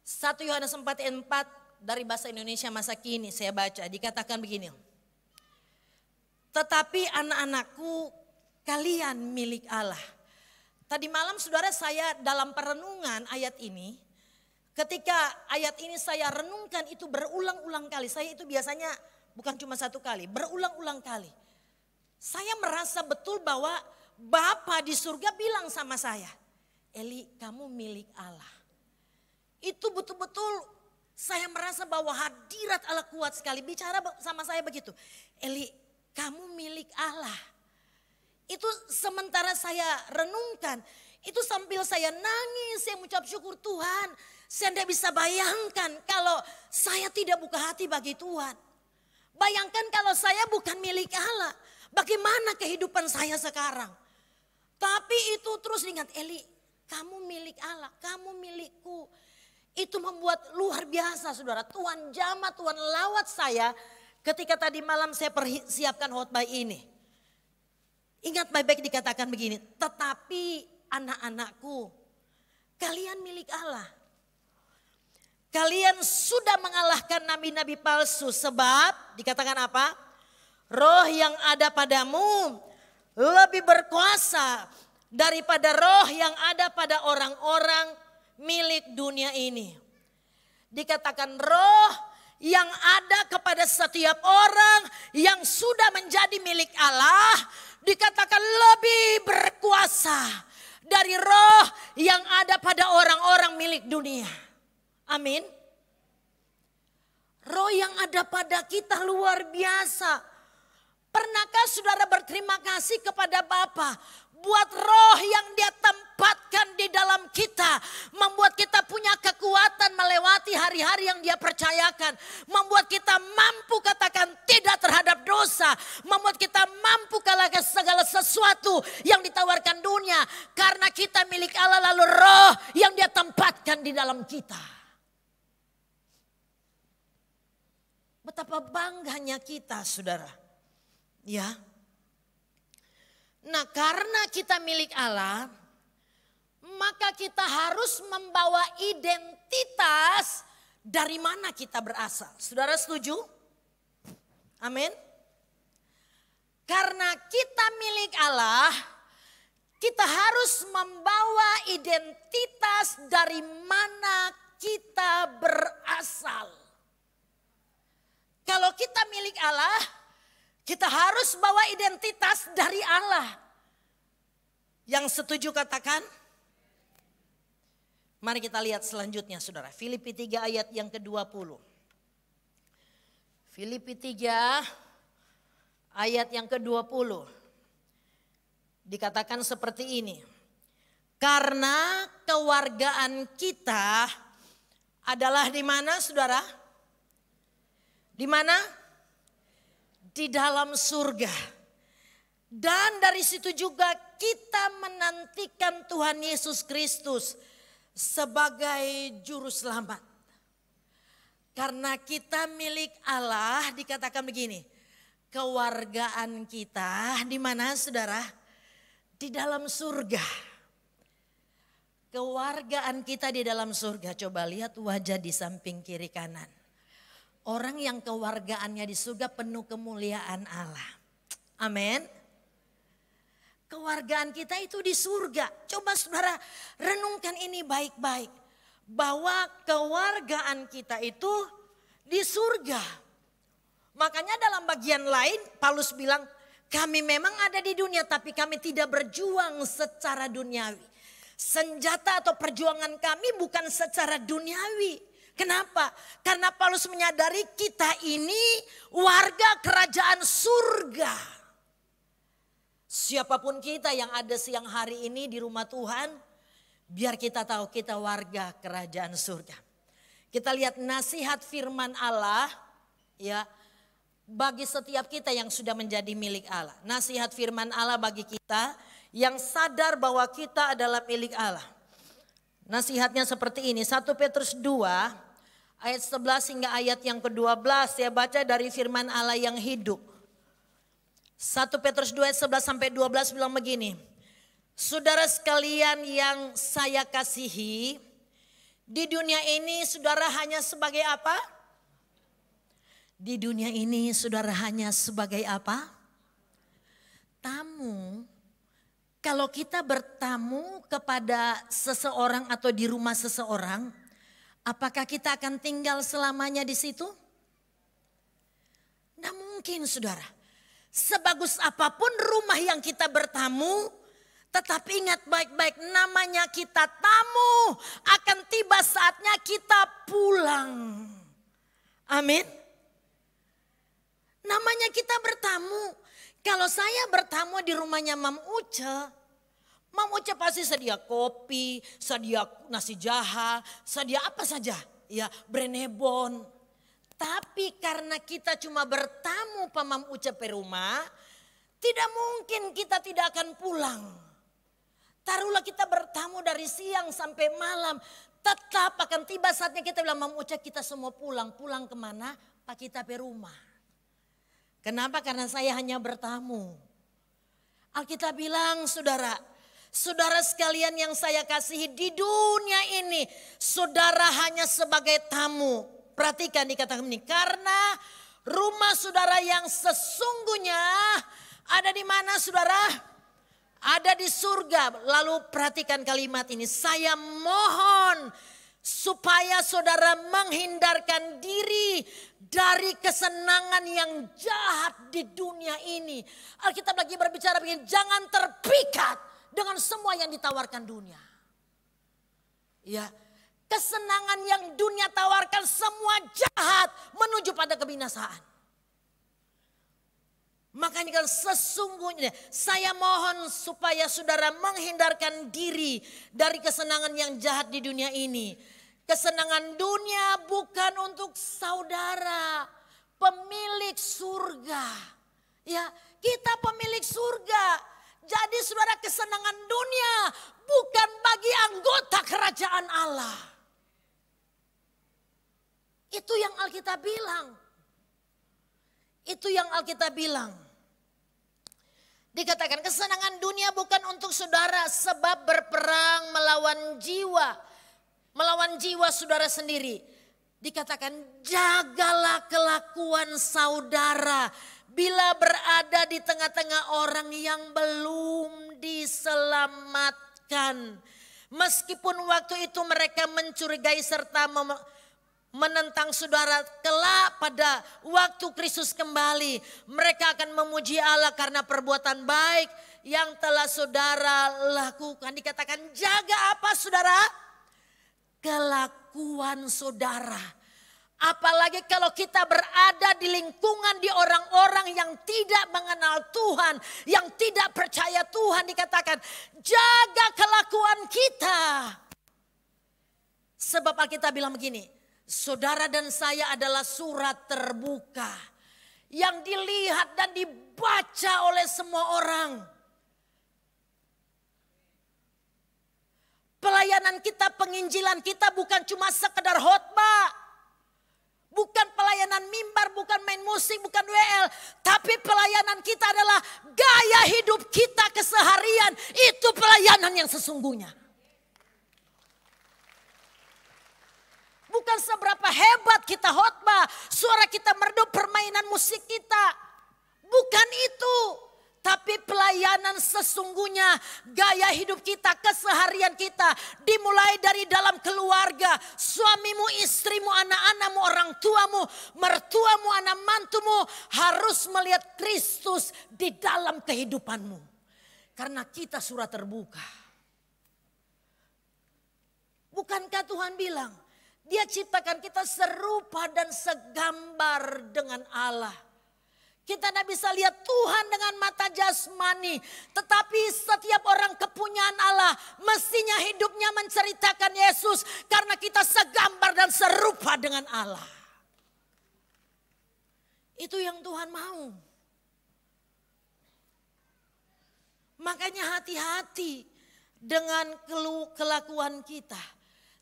1 Yohanes 4 ayat 4 dari bahasa Indonesia masa kini saya baca. Dikatakan begini. Tetapi anak-anakku, kalian milik Allah. Tadi malam saudara, saya dalam perenungan ayat ini, ketika ayat ini saya renungkan itu berulang-ulang kali. Saya itu biasanya bukan cuma satu kali, berulang-ulang kali. Saya merasa betul bahwa Bapa di surga bilang sama saya, Eli, kamu milik Allah. Itu betul-betul saya merasa bahwa hadirat Allah kuat sekali. Bicara sama saya begitu, Eli, kamu milik Allah. Itu sementara saya renungkan, itu sambil saya nangis, saya mengucap syukur Tuhan. Saya tidak bisa bayangkan kalau saya tidak buka hati bagi Tuhan. Bayangkan kalau saya bukan milik Allah, bagaimana kehidupan saya sekarang. Tapi itu terus ingat, Eli, kamu milik Allah, kamu milikku. Itu membuat luar biasa saudara. Tuhan jamah, Tuhan lawat saya ketika tadi malam saya persiapkan khotbah ini. Ingat baik-baik dikatakan begini, tetapi anak-anakku, kalian milik Allah. Kalian sudah mengalahkan nabi-nabi palsu, sebab dikatakan apa? Roh yang ada padamu lebih berkuasa daripada roh yang ada pada orang-orang milik dunia ini. Dikatakan roh yang ada kepada setiap orang yang sudah menjadi milik Allah, dikatakan lebih berkuasa dari roh yang ada pada orang-orang milik dunia. Amin. Roh yang ada pada kita luar biasa. Pernahkah saudara berterima kasih kepada Bapa buat roh yang Dia tempatkan di dalam kita, membuat kita punya kekuatan melewati hari-hari yang Dia percayakan, membuat kita mampu katakan tidak terhadap dosa, membuat kita mampu kalahkan segala sesuatu yang ditawarkan dunia, karena kita milik Allah, lalu roh yang Dia tempatkan di dalam kita. Betapa bangganya kita saudara, ya. Nah, karena kita milik Allah, maka kita harus membawa identitas dari mana kita berasal. Saudara setuju? Amin. Karena kita milik Allah, kita harus membawa identitas dari mana kita berasal. Kalau kita milik Allah, kita harus bawa identitas dari Allah. Yang setuju katakan? Mari kita lihat selanjutnya saudara. Filipi 3 ayat yang ke-20. Filipi 3 ayat yang ke-20. Dikatakan seperti ini. Karena kewargaan kita adalah di mana saudara? Di mana? Di dalam surga. Dan dari situ juga kita menantikan Tuhan Yesus Kristus sebagai juru selamat. Karena kita milik Allah, dikatakan begini, kewargaan kita di mana saudara? di dalam surga. Kewargaan kita di dalam surga. Coba lihat wajah di samping kiri kanan. Orang yang kewargaannya di surga penuh kemuliaan Allah. Amin. Kewargaan kita itu di surga. Coba saudara renungkan ini baik-baik. Bahwa kewargaan kita itu di surga. Makanya dalam bagian lain Paulus bilang, kami memang ada di dunia tapi kami tidak berjuang secara duniawi. Senjata atau perjuangan kami bukan secara duniawi. Kenapa? Karena Paulus menyadari kita ini warga kerajaan surga. Siapapun kita yang ada siang hari ini di rumah Tuhan, biar kita tahu kita warga kerajaan surga. Kita lihat nasihat firman Allah ya bagi setiap kita yang sudah menjadi milik Allah. Nasihat firman Allah bagi kita yang sadar bahwa kita adalah milik Allah. Nasihatnya seperti ini, 1 Petrus 2 ayat 11 hingga ayat yang ke-12. Saya baca dari firman Allah yang hidup. 1 Petrus 2 ayat 11 sampai 12 bilang begini. Saudara sekalian yang saya kasihi, di dunia ini saudara hanya sebagai apa? Di dunia ini saudara hanya sebagai apa? Tamu. Kalau kita bertamu kepada seseorang atau di rumah seseorang, apakah kita akan tinggal selamanya di situ? Tidak mungkin saudara. Sebagus apapun rumah yang kita bertamu, tetapi ingat baik-baik namanya kita tamu, akan tiba saatnya kita pulang. Amin. Namanya kita bertamu. Kalau saya bertamu di rumahnya Mam Uce pasti sedia kopi, sedia nasi jaha, sedia apa saja. Ya, Brenebon. Tapi karena kita cuma bertamu Pak Mam Uce ke rumah, tidak mungkin kita tidak akan pulang. Taruhlah kita bertamu dari siang sampai malam, tetap akan tiba saatnya kita bilang, Mam Uce kita semua pulang. Pulang kemana? Pak kita ke rumah. Kenapa? Karena saya hanya bertamu. Alkitab bilang saudara sekalian yang saya kasihi di dunia ini, saudara hanya sebagai tamu. Perhatikan dikatakan ini, karena rumah saudara yang sesungguhnya ada di mana saudara? Ada di surga. Lalu perhatikan kalimat ini, saya mohon supaya saudara menghindarkan diri dari kesenangan yang jahat di dunia ini. Alkitab lagi berbicara begini, jangan terpikat dengan semua yang ditawarkan dunia. Ya, kesenangan yang dunia tawarkan semua jahat menuju pada kebinasaan. Makanya kan sesungguhnya saya mohon supaya saudara menghindarkan diri dari kesenangan yang jahat di dunia ini. Kesenangan dunia bukan untuk saudara, pemilik surga. Ya, kita pemilik surga. Jadi saudara, kesenangan dunia bukan bagi anggota kerajaan Allah. Itu yang Alkitab bilang. Itu yang Alkitab bilang. Dikatakan kesenangan dunia bukan untuk saudara, sebab berperang melawan jiwa. Melawan jiwa saudara sendiri. Dikatakan jagalah kelakuan saudara bila berada di tengah-tengah orang yang belum diselamatkan. Meskipun waktu itu mereka mencurigai serta menentang saudara, kelak pada waktu Kristus kembali mereka akan memuji Allah karena perbuatan baik yang telah saudara lakukan. Dikatakan jaga apa saudara? Kelakuan saudara. Apalagi kalau kita berada di lingkungan di orang-orang yang tidak mengenal Tuhan, yang tidak percaya Tuhan, dikatakan jaga kelakuan kita. Sebab Alkitab bilang begini, saudara dan saya adalah surat terbuka yang dilihat dan dibaca oleh semua orang. Pelayanan kita, penginjilan kita bukan cuma sekedar khotbah. Bukan pelayanan mimbar, bukan main musik, bukan WL. Tapi Tapi pelayanan kita adalah gaya hidup kita keseharian. Itu pelayanan yang sesungguhnya. Bukan seberapa hebat kita khotbah, suara kita merdu, permainan musik kita. Bukan itu. Tapi pelayanan sesungguhnya, gaya hidup kita, keseharian kita. Dimulai dari dalam keluarga, suamimu, istrimu, anak-anakmu, orang tuamu, mertuamu, anak mantumu. Harus melihat Kristus di dalam kehidupanmu. Karena kita surat terbuka. Bukankah Tuhan bilang, Dia ciptakan kita serupa dan segambar dengan Allah. Kita tidak bisa lihat Tuhan dengan mata jasmani. Tetapi setiap orang kepunyaan Allah mestinya hidupnya menceritakan Yesus. Karena kita segambar dan serupa dengan Allah. Itu yang Tuhan mau. Makanya hati-hati dengan kelakuan kita.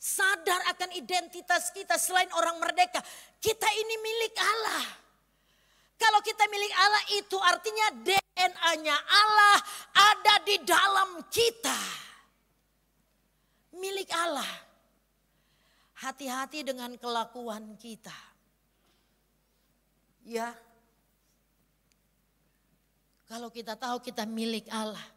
Sadar akan identitas kita selain orang merdeka. Kita ini milik Allah. Kalau kita milik Allah itu artinya DNA-nya Allah ada di dalam kita. Milik Allah. Hati-hati dengan kelakuan kita. Ya. Kalau kita tahu kita milik Allah.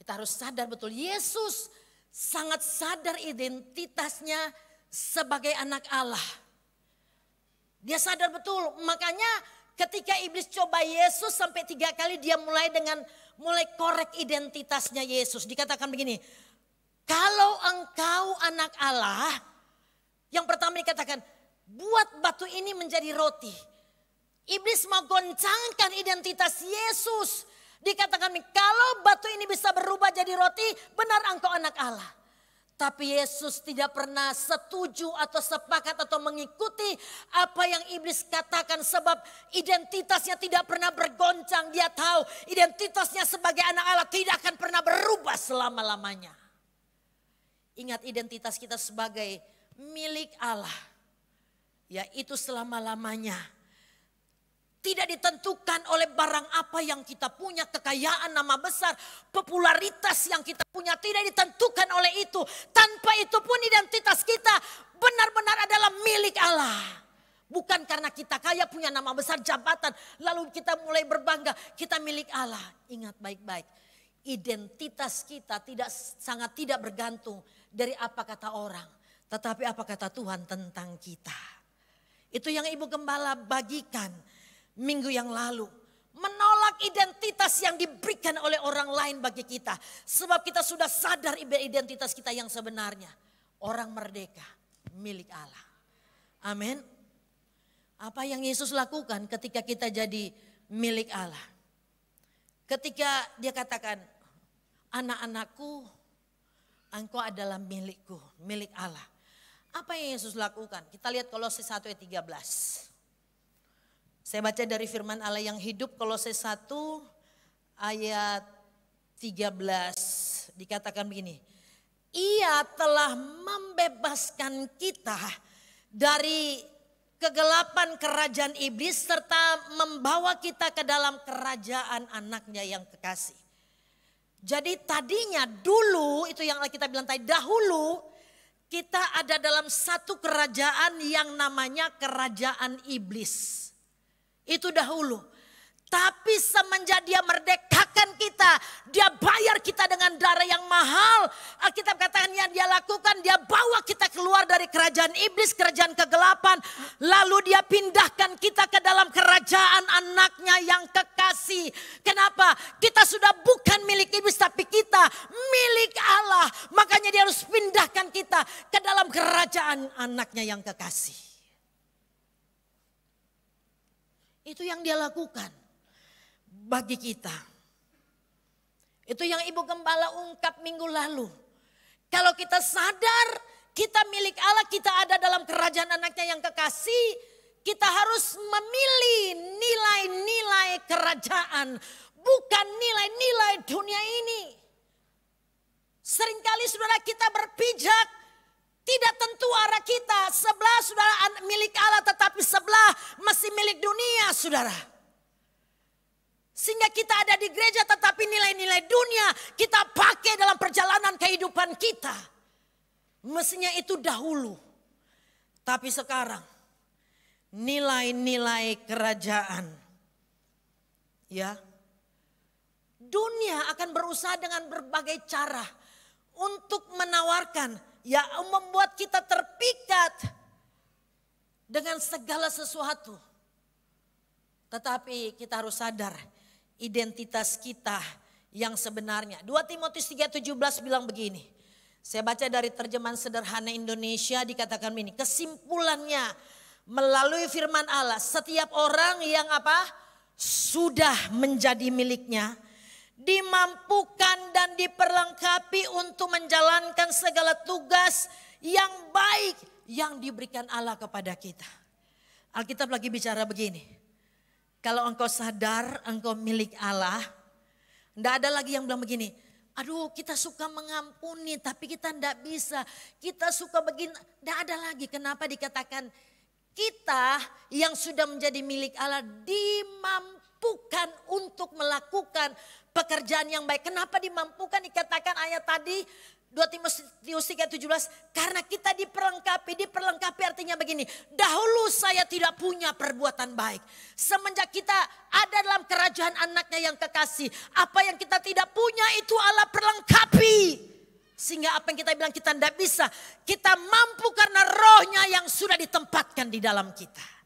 Kita harus sadar betul. Yesus sangat sadar identitasnya sebagai anak Allah. Dia sadar betul, makanya ketika iblis coba Yesus sampai 3 kali dia mulai korek identitasnya Yesus. Dikatakan begini, kalau engkau anak Allah, yang pertama dikatakan, buat batu ini menjadi roti. Iblis mau goncangkan identitas Yesus. Dikatakan, kalau batu ini bisa berubah jadi roti, benar engkau anak Allah. Tapi Yesus tidak pernah setuju atau sepakat atau mengikuti apa yang iblis katakan. Sebab identitasnya tidak pernah bergoncang. Dia tahu identitasnya sebagai anak Allah tidak akan pernah berubah selama-lamanya. Ingat identitas kita sebagai milik Allah. Yaitu selama-lamanya. Tidak ditentukan oleh barang apa yang kita punya, kekayaan, nama besar, popularitas yang kita punya. Tidak ditentukan oleh itu. Tanpa itu pun identitas kita benar-benar adalah milik Allah. Bukan karena kita kaya, punya nama besar, jabatan. Lalu kita mulai berbangga, kita milik Allah. Ingat baik-baik. Identitas kita sangat tidak bergantung dari apa kata orang. Tetapi apa kata Tuhan tentang kita. Itu yang Ibu Gembala bagikan minggu yang lalu. Menolak identitas yang diberikan oleh orang lain bagi kita. Sebab kita sudah sadar identitas kita yang sebenarnya. Orang merdeka, milik Allah. Amin. Apa yang Yesus lakukan ketika kita jadi milik Allah? Ketika dia katakan, anak-anakku, engkau adalah milikku, milik Allah. Apa yang Yesus lakukan? Kita lihat Kolose 1 ayat 13. Saya baca dari firman Allah yang hidup, Kolose 1 ayat 13. Dikatakan begini, Ia telah membebaskan kita dari kegelapan kerajaan iblis serta membawa kita ke dalam kerajaan anaknya yang kekasih. Jadi tadinya dulu, itu yang kita bilang tadi, dahulu kita ada dalam satu kerajaan yang namanya kerajaan iblis. Itu dahulu. Tapi semenjak dia merdekakan kita, dia bayar kita dengan darah yang mahal. Alkitab katakan yang dia lakukan, dia bawa kita keluar dari kerajaan iblis, kerajaan kegelapan. Lalu dia pindahkan kita ke dalam kerajaan anaknya yang kekasih. Kenapa? Kita sudah bukan milik iblis, tapi kita milik Allah. Makanya dia harus pindahkan kita ke dalam kerajaan anaknya yang kekasih. Itu yang dia lakukan bagi kita. Itu yang Ibu Gembala ungkap minggu lalu. Kalau kita sadar kita milik Allah, kita ada dalam kerajaan anaknya yang kekasih, kita harus memilih nilai-nilai kerajaan, bukan nilai-nilai dunia ini. Seringkali saudara kita berpijak, tidak tentu arah kita, sebelah saudara milik Allah tetapi sebelah masih milik dunia saudara. Sehingga kita ada di gereja tetapi nilai-nilai dunia kita pakai dalam perjalanan kehidupan kita. Mestinya itu dahulu. Tapi sekarang nilai-nilai kerajaan. Ya. Dunia akan berusaha dengan berbagai cara untuk menawarkan, ya membuat kita terpikat dengan segala sesuatu. Tetapi kita harus sadar identitas kita yang sebenarnya. 2 Timotius 3:17 bilang begini. Saya baca dari terjemahan sederhana Indonesia dikatakan begini. Kesimpulannya melalui firman Allah, setiap orang yang sudah menjadi miliknya, dimampukan dan diperlengkapi untuk menjalankan segala tugas yang baik yang diberikan Allah kepada kita. Alkitab lagi bicara begini. Kalau engkau sadar engkau milik Allah, tidak ada lagi yang bilang begini. Aduh kita suka mengampuni tapi kita tidak bisa. Kita suka begini, tidak ada lagi. Kenapa dikatakan kita yang sudah menjadi milik Allah dimampukan untuk melakukan pekerjaan yang baik. Kenapa dimampukan? Dikatakan ayat tadi 2 Timotius 3:17. Karena kita diperlengkapi. Diperlengkapi artinya begini. Dahulu saya tidak punya perbuatan baik. Semenjak kita ada dalam kerajaan anaknya yang kekasih. Apa yang kita tidak punya itu Allah perlengkapi. Sehingga apa yang kita bilang kita tidak bisa. Kita mampu karena rohnya yang sudah ditempatkan di dalam kita.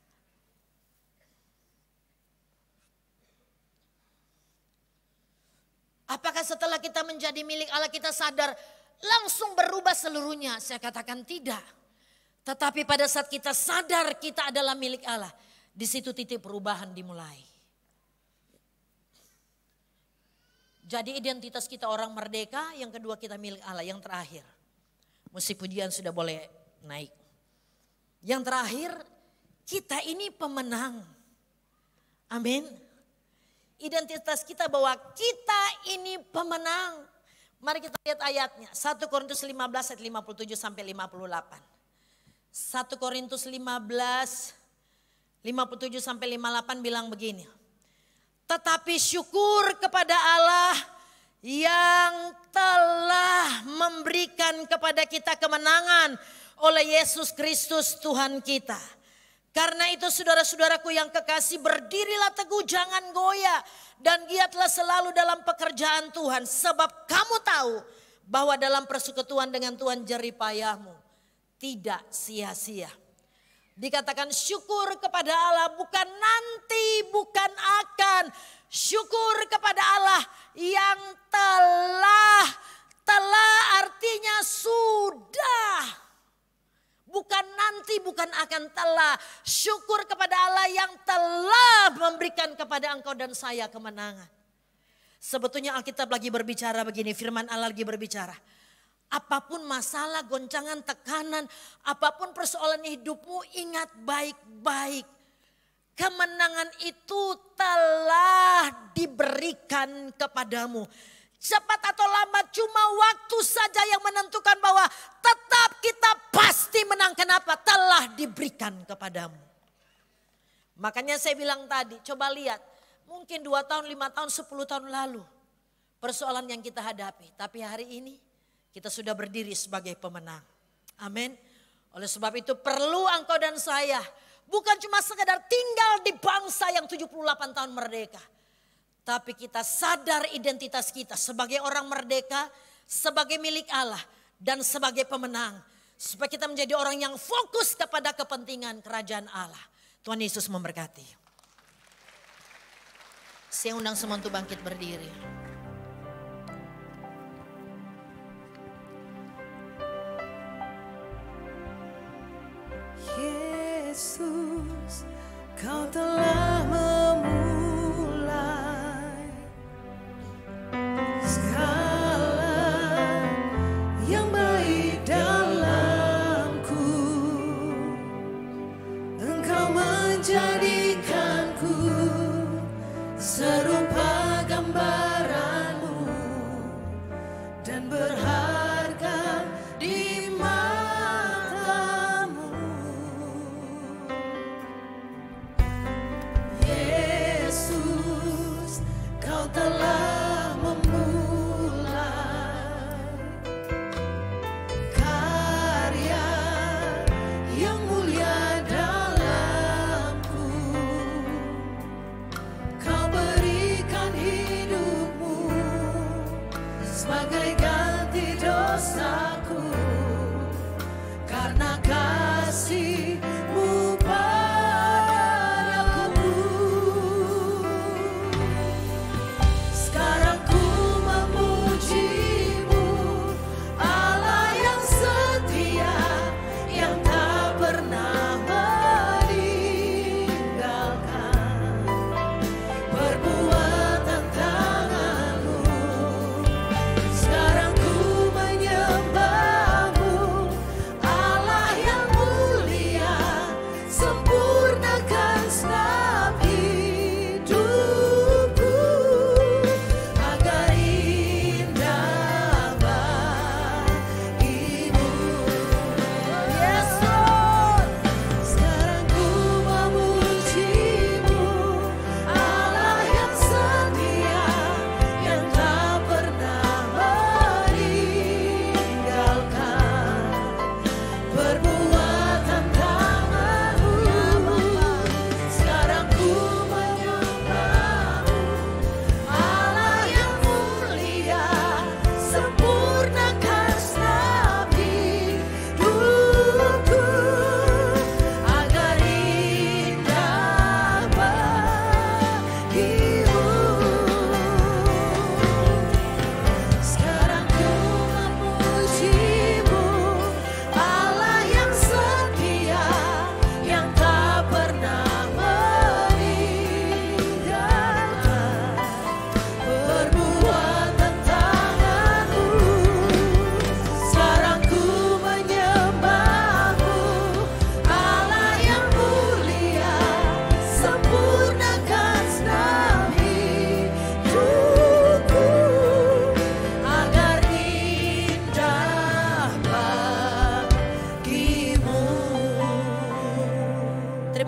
Apakah setelah kita menjadi milik Allah kita sadar langsung berubah seluruhnya? Saya katakan tidak. Tetapi pada saat kita sadar kita adalah milik Allah, di situ titik perubahan dimulai. Jadi identitas kita orang merdeka, yang kedua kita milik Allah, yang terakhir. Musik pujian sudah boleh naik. Yang terakhir, kita ini pemenang. Amin. Identitas kita bahwa kita ini pemenang. Mari kita lihat ayatnya. 1 Korintus 15 ayat 57 sampai 58. 1 Korintus 15 57 sampai 58 bilang begini. Tetapi syukur kepada Allah yang telah memberikan kepada kita kemenangan oleh Yesus Kristus Tuhan kita. Karena itu saudara-saudaraku yang kekasih, berdirilah teguh, jangan goyah. Dan giatlah selalu dalam pekerjaan Tuhan. Sebab kamu tahu bahwa dalam persekutuan dengan Tuhan jerih payahmu tidak sia-sia. Dikatakan syukur kepada Allah, bukan nanti, bukan akan. Syukur kepada Allah yang telah artinya sudah. Bukan nanti, bukan akan, telah. Syukur kepada Allah yang telah memberikan kepada engkau dan saya kemenangan. Sebetulnya Alkitab lagi berbicara begini, firman Allah lagi berbicara. Apapun masalah, goncangan, tekanan, apapun persoalan hidupmu, ingat baik-baik. Kemenangan itu telah diberikan kepadamu. Cepat atau lambat cuma waktu saja yang menentukan bahwa tetap kita pasti menang. Kenapa? Telah diberikan kepadamu. Makanya saya bilang tadi, coba lihat. Mungkin 2 tahun, 5 tahun, 10 tahun lalu. Persoalan yang kita hadapi. Tapi hari ini kita sudah berdiri sebagai pemenang. Amin. Oleh sebab itu perlu engkau dan saya. Bukan cuma sekedar tinggal di bangsa yang 78 tahun merdeka. Tapi kita sadar identitas kita sebagai orang merdeka, sebagai milik Allah, dan sebagai pemenang. Supaya kita menjadi orang yang fokus kepada kepentingan kerajaan Allah. Tuhan Yesus memberkati. Saya undang semua untuk bangkit berdiri. Yesus, Kau telah memulai segala yang baik dalamku. Engkau menjadikanku serupa gambaran-Mu dan berharga di mata-Mu.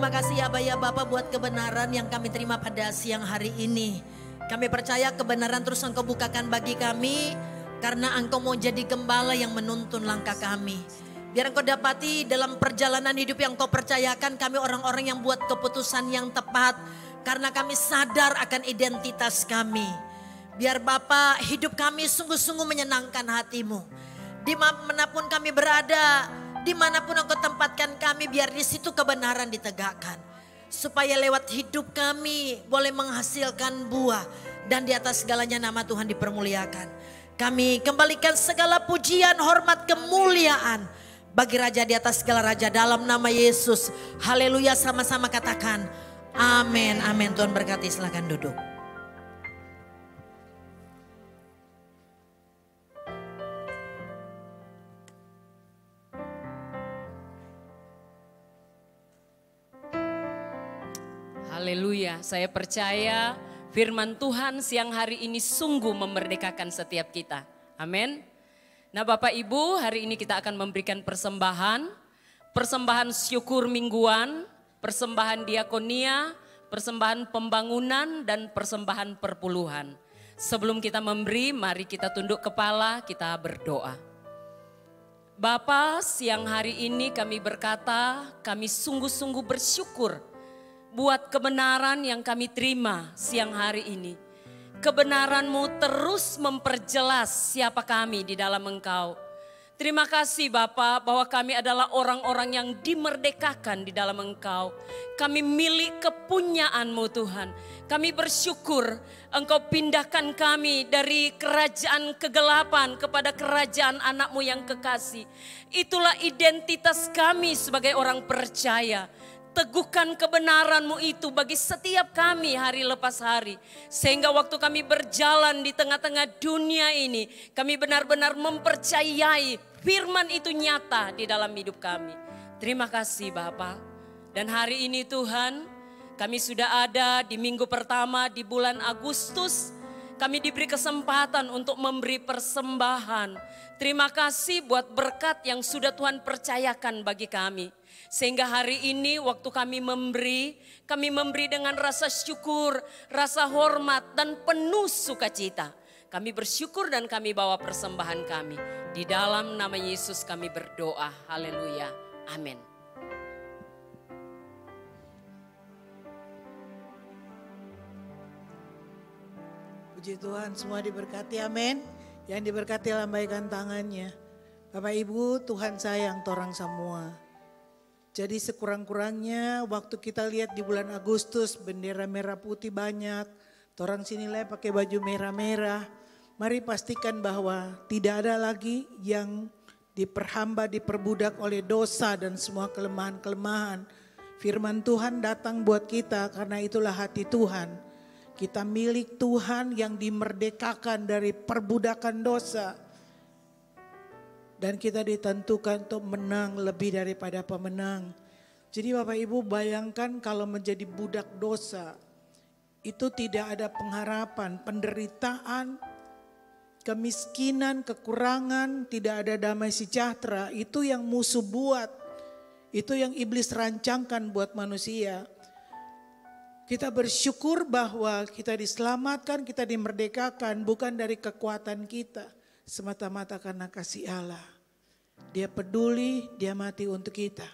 Terima kasih ya Abah ya Bapak buat kebenaran yang kami terima pada siang hari ini. Kami percaya kebenaran terus Engkau bukakan bagi kami. Karena Engkau mau jadi gembala yang menuntun langkah kami. Biar Engkau dapati dalam perjalanan hidup yang Engkau percayakan kami orang-orang yang buat keputusan yang tepat. Karena kami sadar akan identitas kami. Biar Bapak hidup kami sungguh-sungguh menyenangkan hati-Mu. Dimanapun kami berada, dimanapun Engkau tempatkan kami, biar di situ kebenaran ditegakkan. Supaya lewat hidup kami boleh menghasilkan buah. Dan di atas segalanya nama Tuhan dipermuliakan. Kami kembalikan segala pujian, hormat, kemuliaan bagi Raja di atas segala Raja dalam nama Yesus. Haleluya, sama-sama katakan amin, amin. Tuhan berkati, silakan duduk. Haleluya, saya percaya firman Tuhan siang hari ini sungguh memerdekakan setiap kita. Amin. Nah Bapak Ibu, hari ini kita akan memberikan persembahan syukur mingguan, persembahan diakonia, persembahan pembangunan dan persembahan perpuluhan. Sebelum kita memberi, mari kita tunduk kepala, kita berdoa. Bapa, siang hari ini kami berkata, kami sungguh-sungguh bersyukur buat kebenaran yang kami terima siang hari ini. Kebenaran-Mu terus memperjelas siapa kami di dalam Engkau. Terima kasih Bapa bahwa kami adalah orang-orang yang dimerdekakan di dalam Engkau. Kami milik kepunyaan-Mu Tuhan. Kami bersyukur Engkau pindahkan kami dari kerajaan kegelapan kepada kerajaan anak-Mu yang kekasih. Itulah identitas kami sebagai orang percaya. Teguhkan kebenaran-Mu itu bagi setiap kami hari lepas hari. Sehingga waktu kami berjalan di tengah-tengah dunia ini, kami benar-benar mempercayai firman itu nyata di dalam hidup kami. Terima kasih Bapa. Dan hari ini Tuhan, kami sudah ada di minggu pertama di bulan Agustus. Kami diberi kesempatan untuk memberi persembahan. Terima kasih buat berkat yang sudah Tuhan percayakan bagi kami. Sehingga hari ini waktu kami memberi dengan rasa syukur, rasa hormat dan penuh sukacita. Kami bersyukur dan kami bawa persembahan kami. Di dalam nama Yesus kami berdoa. Haleluya. Amin. Puji Tuhan, semua diberkati, amin. Yang diberkati lambaikan tangannya. Bapak Ibu, Tuhan sayang torang semua. Jadi sekurang-kurangnya waktu kita lihat di bulan Agustus bendera merah putih banyak. Torang sini lah pakai baju merah-merah. Mari pastikan bahwa tidak ada lagi yang diperhamba, diperbudak oleh dosa dan semua kelemahan-kelemahan. Firman Tuhan datang buat kita karena itulah hati Tuhan. Kita milik Tuhan yang dimerdekakan dari perbudakan dosa. Dan kita ditentukan untuk menang lebih daripada pemenang. Jadi Bapak Ibu bayangkan kalau menjadi budak dosa. Itu tidak ada pengharapan, penderitaan, kemiskinan, kekurangan, tidak ada damai sejahtera. Itu yang musuh buat. Itu yang iblis rancangkan buat manusia. Kita bersyukur bahwa kita diselamatkan, kita dimerdekakan bukan dari kekuatan kita. Semata-mata karena kasih Allah. Dia peduli, dia mati untuk kita.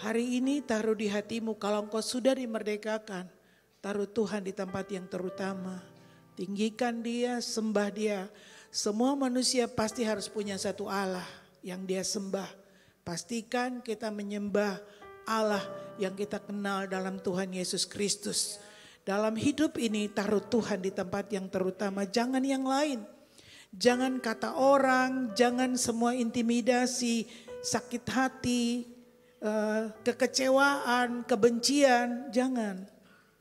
Hari ini taruh di hatimu kalau engkau sudah dimerdekakan. Taruh Tuhan di tempat yang terutama. Tinggikan dia, sembah dia. Semua manusia pasti harus punya satu Allah yang dia sembah. Pastikan kita menyembah Allah yang kita kenal dalam Tuhan Yesus Kristus. Dalam hidup ini taruh Tuhan di tempat yang terutama, jangan yang lain. Jangan kata orang, jangan semua intimidasi, sakit hati, kekecewaan, kebencian, jangan.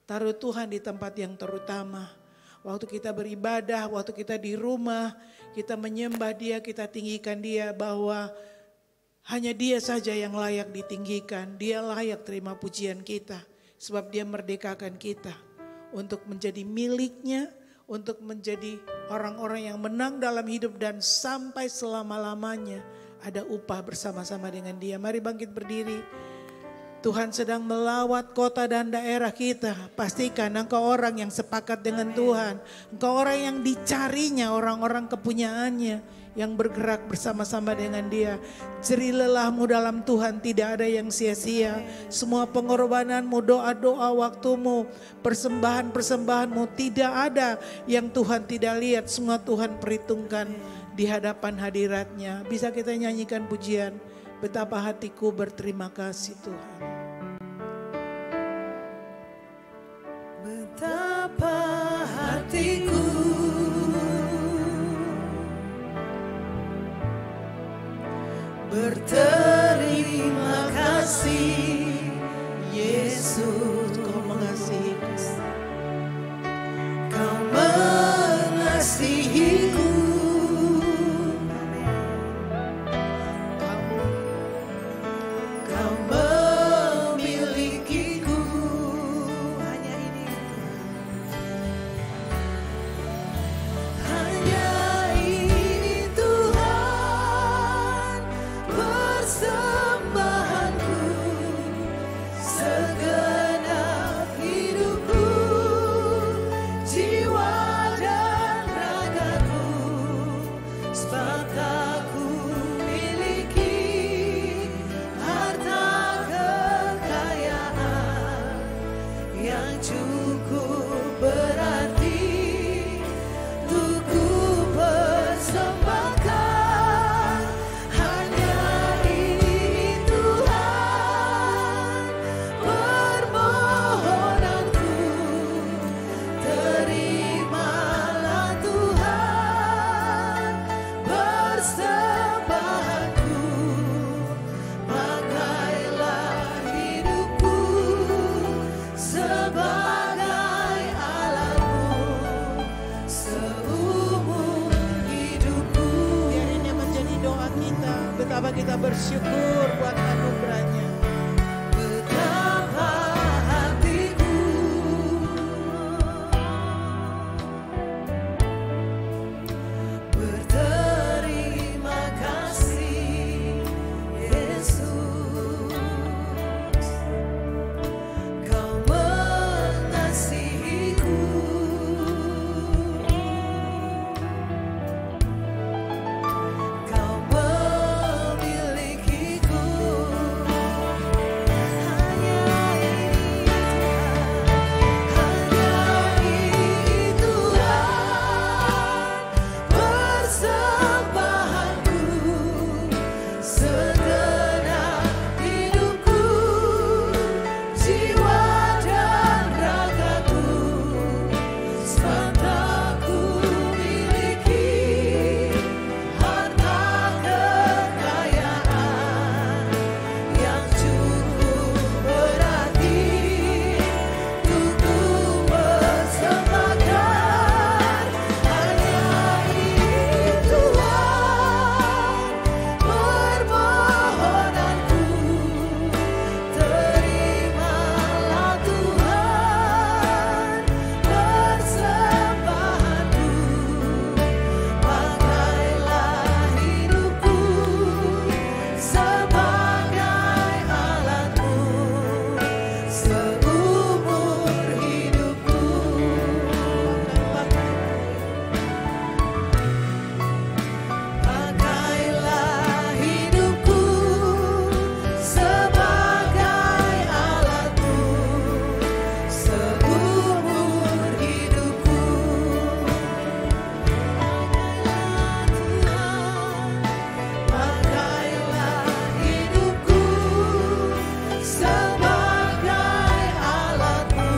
Taruh Tuhan di tempat yang terutama. Waktu kita beribadah, waktu kita di rumah, kita menyembah Dia, kita tinggikan Dia bahwa hanya Dia saja yang layak ditinggikan. Dia layak terima pujian kita sebab Dia merdekakan kita untuk menjadi miliknya, untuk menjadi orang-orang yang menang dalam hidup dan sampai selama-lamanya ada upah bersama-sama dengan Dia. Mari bangkit berdiri. Tuhan sedang melawat kota dan daerah kita. Pastikan engkau orang yang sepakat dengan Tuhan. Engkau orang yang dicarinya, orang-orang kepunyaannya yang bergerak bersama-sama dengan Dia. Jerih lelahmu dalam Tuhan tidak ada yang sia-sia. Semua pengorbananmu, doa-doa waktumu, persembahan-persembahanmu tidak ada yang Tuhan tidak lihat. Semua Tuhan perhitungkan di hadapan hadirat-Nya. Bisa kita nyanyikan pujian, betapa hatiku berterima kasih Tuhan. Betapa hatiku berterima kasih Yesus. Kau mengasihiku. Kau mengasihiku. Kau memilikiku. Hanya ini hanya ini Tuhan persembahanku, segenap hidupku, jiwa dan ragaku, sebab aku miliki harta kekayaan yang cukup berarti untuk ku persembahkan. Hanya ini Tuhan permohonanku, terimalah Tuhan persembahanku, pakailah hidupku sebagai alatmu seumur hidupku. Biar ini menjadi doa kita. Betapa kita bersyukur buat anugerahnya. Betapa hatiku berterima kasih Yesus. Kau mengasihiku. Kau memilikiku. Hanya ini Tuhan persembahanku, segenap hidupku, jiwa dan ragaku, sebab aku miliki harta kekayaan yang cukup berarti untuk ku persembahkan. Hanya ini Tuhan permohonanku, terimalah Tuhan persembahanku, pakailah hidupku sebagai alatmu seumur hidupku. Pakailah hidupku sebagai alatmu seumur hidupku. Pakailah hidupku sebagai alatmu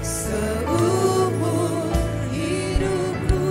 seumur hidupku.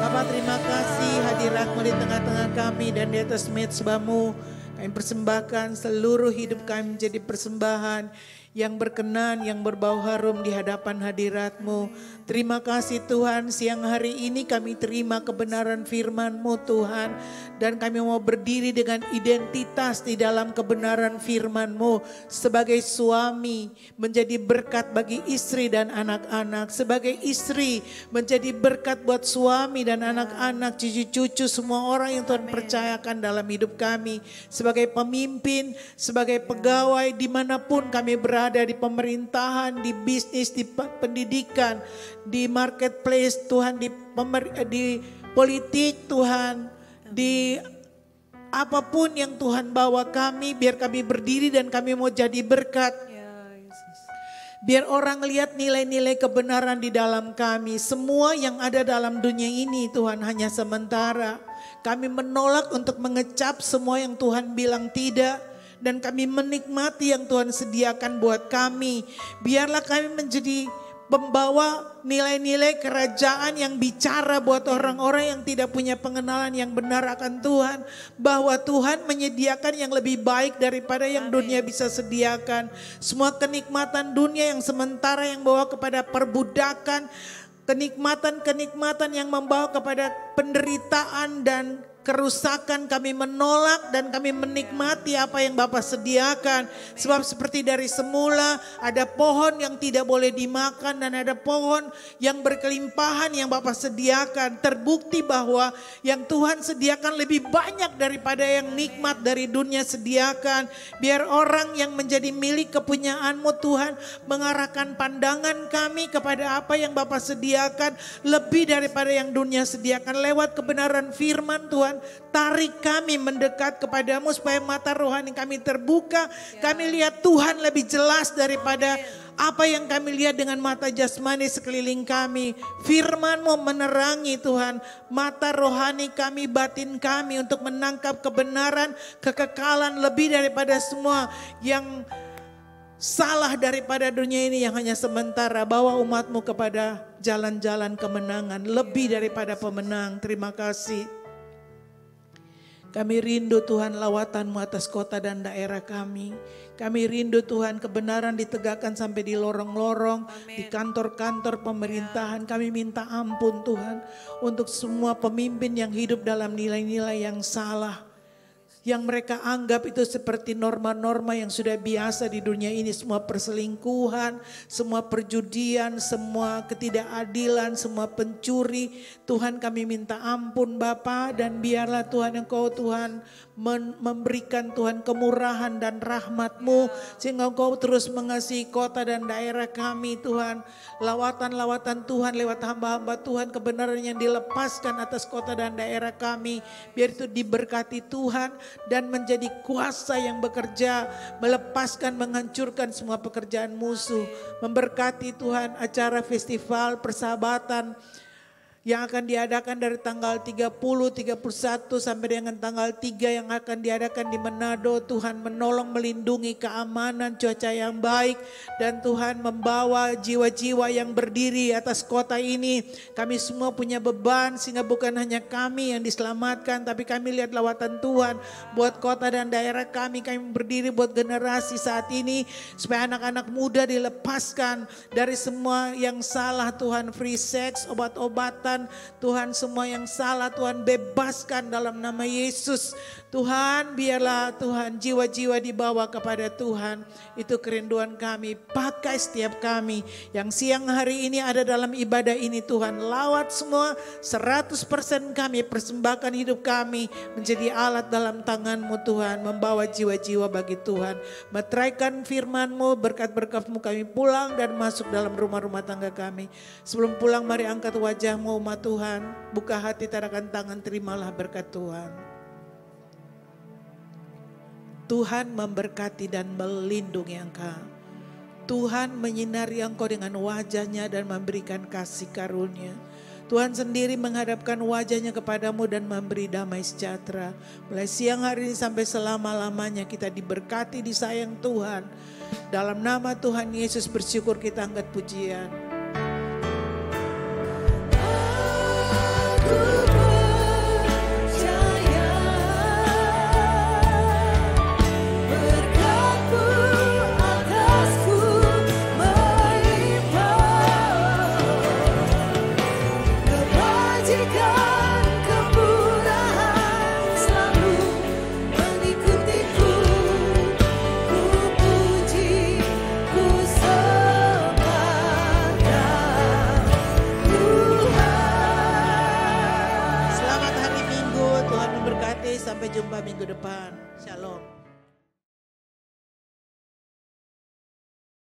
Bapa, terima kasih hadiratmu di tengah-tengah kami dan di atas mezbamu. Kami persembahkan seluruh hidup kami menjadi persembahan yang berkenan, yang berbau harum di hadapan hadirat-Mu. Terima kasih Tuhan, siang hari ini kami terima kebenaran firman-Mu Tuhan. Dan kami mau berdiri dengan identitas di dalam kebenaran firman-Mu. Sebagai suami menjadi berkat bagi istri dan anak-anak. Sebagai istri menjadi berkat buat suami dan anak-anak, cucu-cucu, semua orang yang Tuhan percayakan dalam hidup kami. Sebagai pemimpin, sebagai pegawai dimanapun kami berada, di pemerintahan, di bisnis, di pendidikan, di marketplace Tuhan, di politik Tuhan, di apapun yang Tuhan bawa kami, biar kami berdiri dan kami mau jadi berkat. Biar orang lihat nilai-nilai kebenaran di dalam kami. Semua yang ada dalam dunia ini Tuhan hanya sementara. Kami menolak untuk mengecap semua yang Tuhan bilang tidak. Dan kami menikmati yang Tuhan sediakan buat kami. Biarlah kami menjadi pembawa nilai-nilai kerajaan yang bicara buat orang-orang yang tidak punya pengenalan yang benar akan Tuhan. Bahwa Tuhan menyediakan yang lebih baik daripada yang dunia bisa sediakan. Semua kenikmatan dunia yang sementara yang bawa kepada perbudakan. Kenikmatan-kenikmatan yang membawa kepada penderitaan dan kerusakan, kami menolak dan kami menikmati apa yang Bapa sediakan. Sebab seperti dari semula ada pohon yang tidak boleh dimakan dan ada pohon yang berkelimpahan yang Bapa sediakan. Terbukti bahwa yang Tuhan sediakan lebih banyak daripada yang nikmat dari dunia sediakan. Biar orang yang menjadi milik kepunyaan-Mu Tuhan mengarahkan pandangan kami kepada apa yang Bapa sediakan lebih daripada yang dunia sediakan. Lewat kebenaran firman Tuhan, tarik kami mendekat kepadamu supaya mata rohani kami terbuka. Kami lihat Tuhan lebih jelas daripada apa yang kami lihat dengan mata jasmani sekeliling kami. Firman-Mu menerangi Tuhan mata rohani kami, batin kami untuk menangkap kebenaran, kekekalan lebih daripada semua yang salah daripada dunia ini yang hanya sementara. Bawa umat-Mu kepada jalan-jalan kemenangan lebih daripada pemenang. Terima kasih. Kami rindu Tuhan lawatan-Mu atas kota dan daerah kami. Kami rindu Tuhan kebenaran ditegakkan sampai di lorong-lorong, di kantor-kantor pemerintahan. Kami minta ampun Tuhan untuk semua pemimpin yang hidup dalam nilai-nilai yang salah. Yang mereka anggap itu seperti norma-norma yang sudah biasa di dunia ini. Semua perselingkuhan, semua perjudian, semua ketidakadilan, semua pencuri. Tuhan kami minta ampun Bapa, dan biarlah Tuhan Engkau Tuhan memberikan Tuhan kemurahan dan rahmat-Mu. Sehingga Engkau terus mengasihi kota dan daerah kami Tuhan. Lawatan-lawatan Tuhan lewat hamba-hamba Tuhan, kebenaran yang dilepaskan atas kota dan daerah kami. Biar itu diberkati Tuhan dan menjadi kuasa yang bekerja, melepaskan, menghancurkan semua pekerjaan musuh. Memberkati Tuhan acara festival persahabatan yang akan diadakan dari tanggal 30, 31 sampai dengan tanggal 3 yang akan diadakan di Manado. Tuhan menolong, melindungi keamanan, cuaca yang baik, dan Tuhan membawa jiwa-jiwa yang berdiri atas kota ini. Kami semua punya beban sehingga bukan hanya kami yang diselamatkan, tapi kami lihat lawatan Tuhan buat kota dan daerah kami. Kami berdiri buat generasi saat ini supaya anak-anak muda dilepaskan dari semua yang salah Tuhan, free sex, obat-obatan, Tuhan semua yang salah Tuhan bebaskan dalam nama Yesus. Tuhan biarlah Tuhan jiwa-jiwa dibawa kepada Tuhan. Itu kerinduan kami. Pakai setiap kami yang siang hari ini ada dalam ibadah ini Tuhan. Lawat semua 100% kami, persembahkan hidup kami menjadi alat dalam tangan-Mu Tuhan. Membawa jiwa-jiwa bagi Tuhan. Meteraikan firman-Mu, berkat-berkat-Mu kami pulang dan masuk dalam rumah-rumah tangga kami. Sebelum pulang mari angkat wajah-Mu umat Tuhan. Buka hati, tarakan tangan, terimalah berkat Tuhan. Tuhan memberkati dan melindungi engkau. Tuhan menyinari engkau dengan wajah-Nya dan memberikan kasih karunia. Tuhan sendiri menghadapkan wajah-Nya kepadamu dan memberi damai sejahtera. Mulai siang hari ini sampai selama-lamanya kita diberkati, disayang Tuhan. Dalam nama Tuhan Yesus bersyukur kita angkat pujian. Berkat-Mu atasku. sampai jumpa minggu depan. Shalom.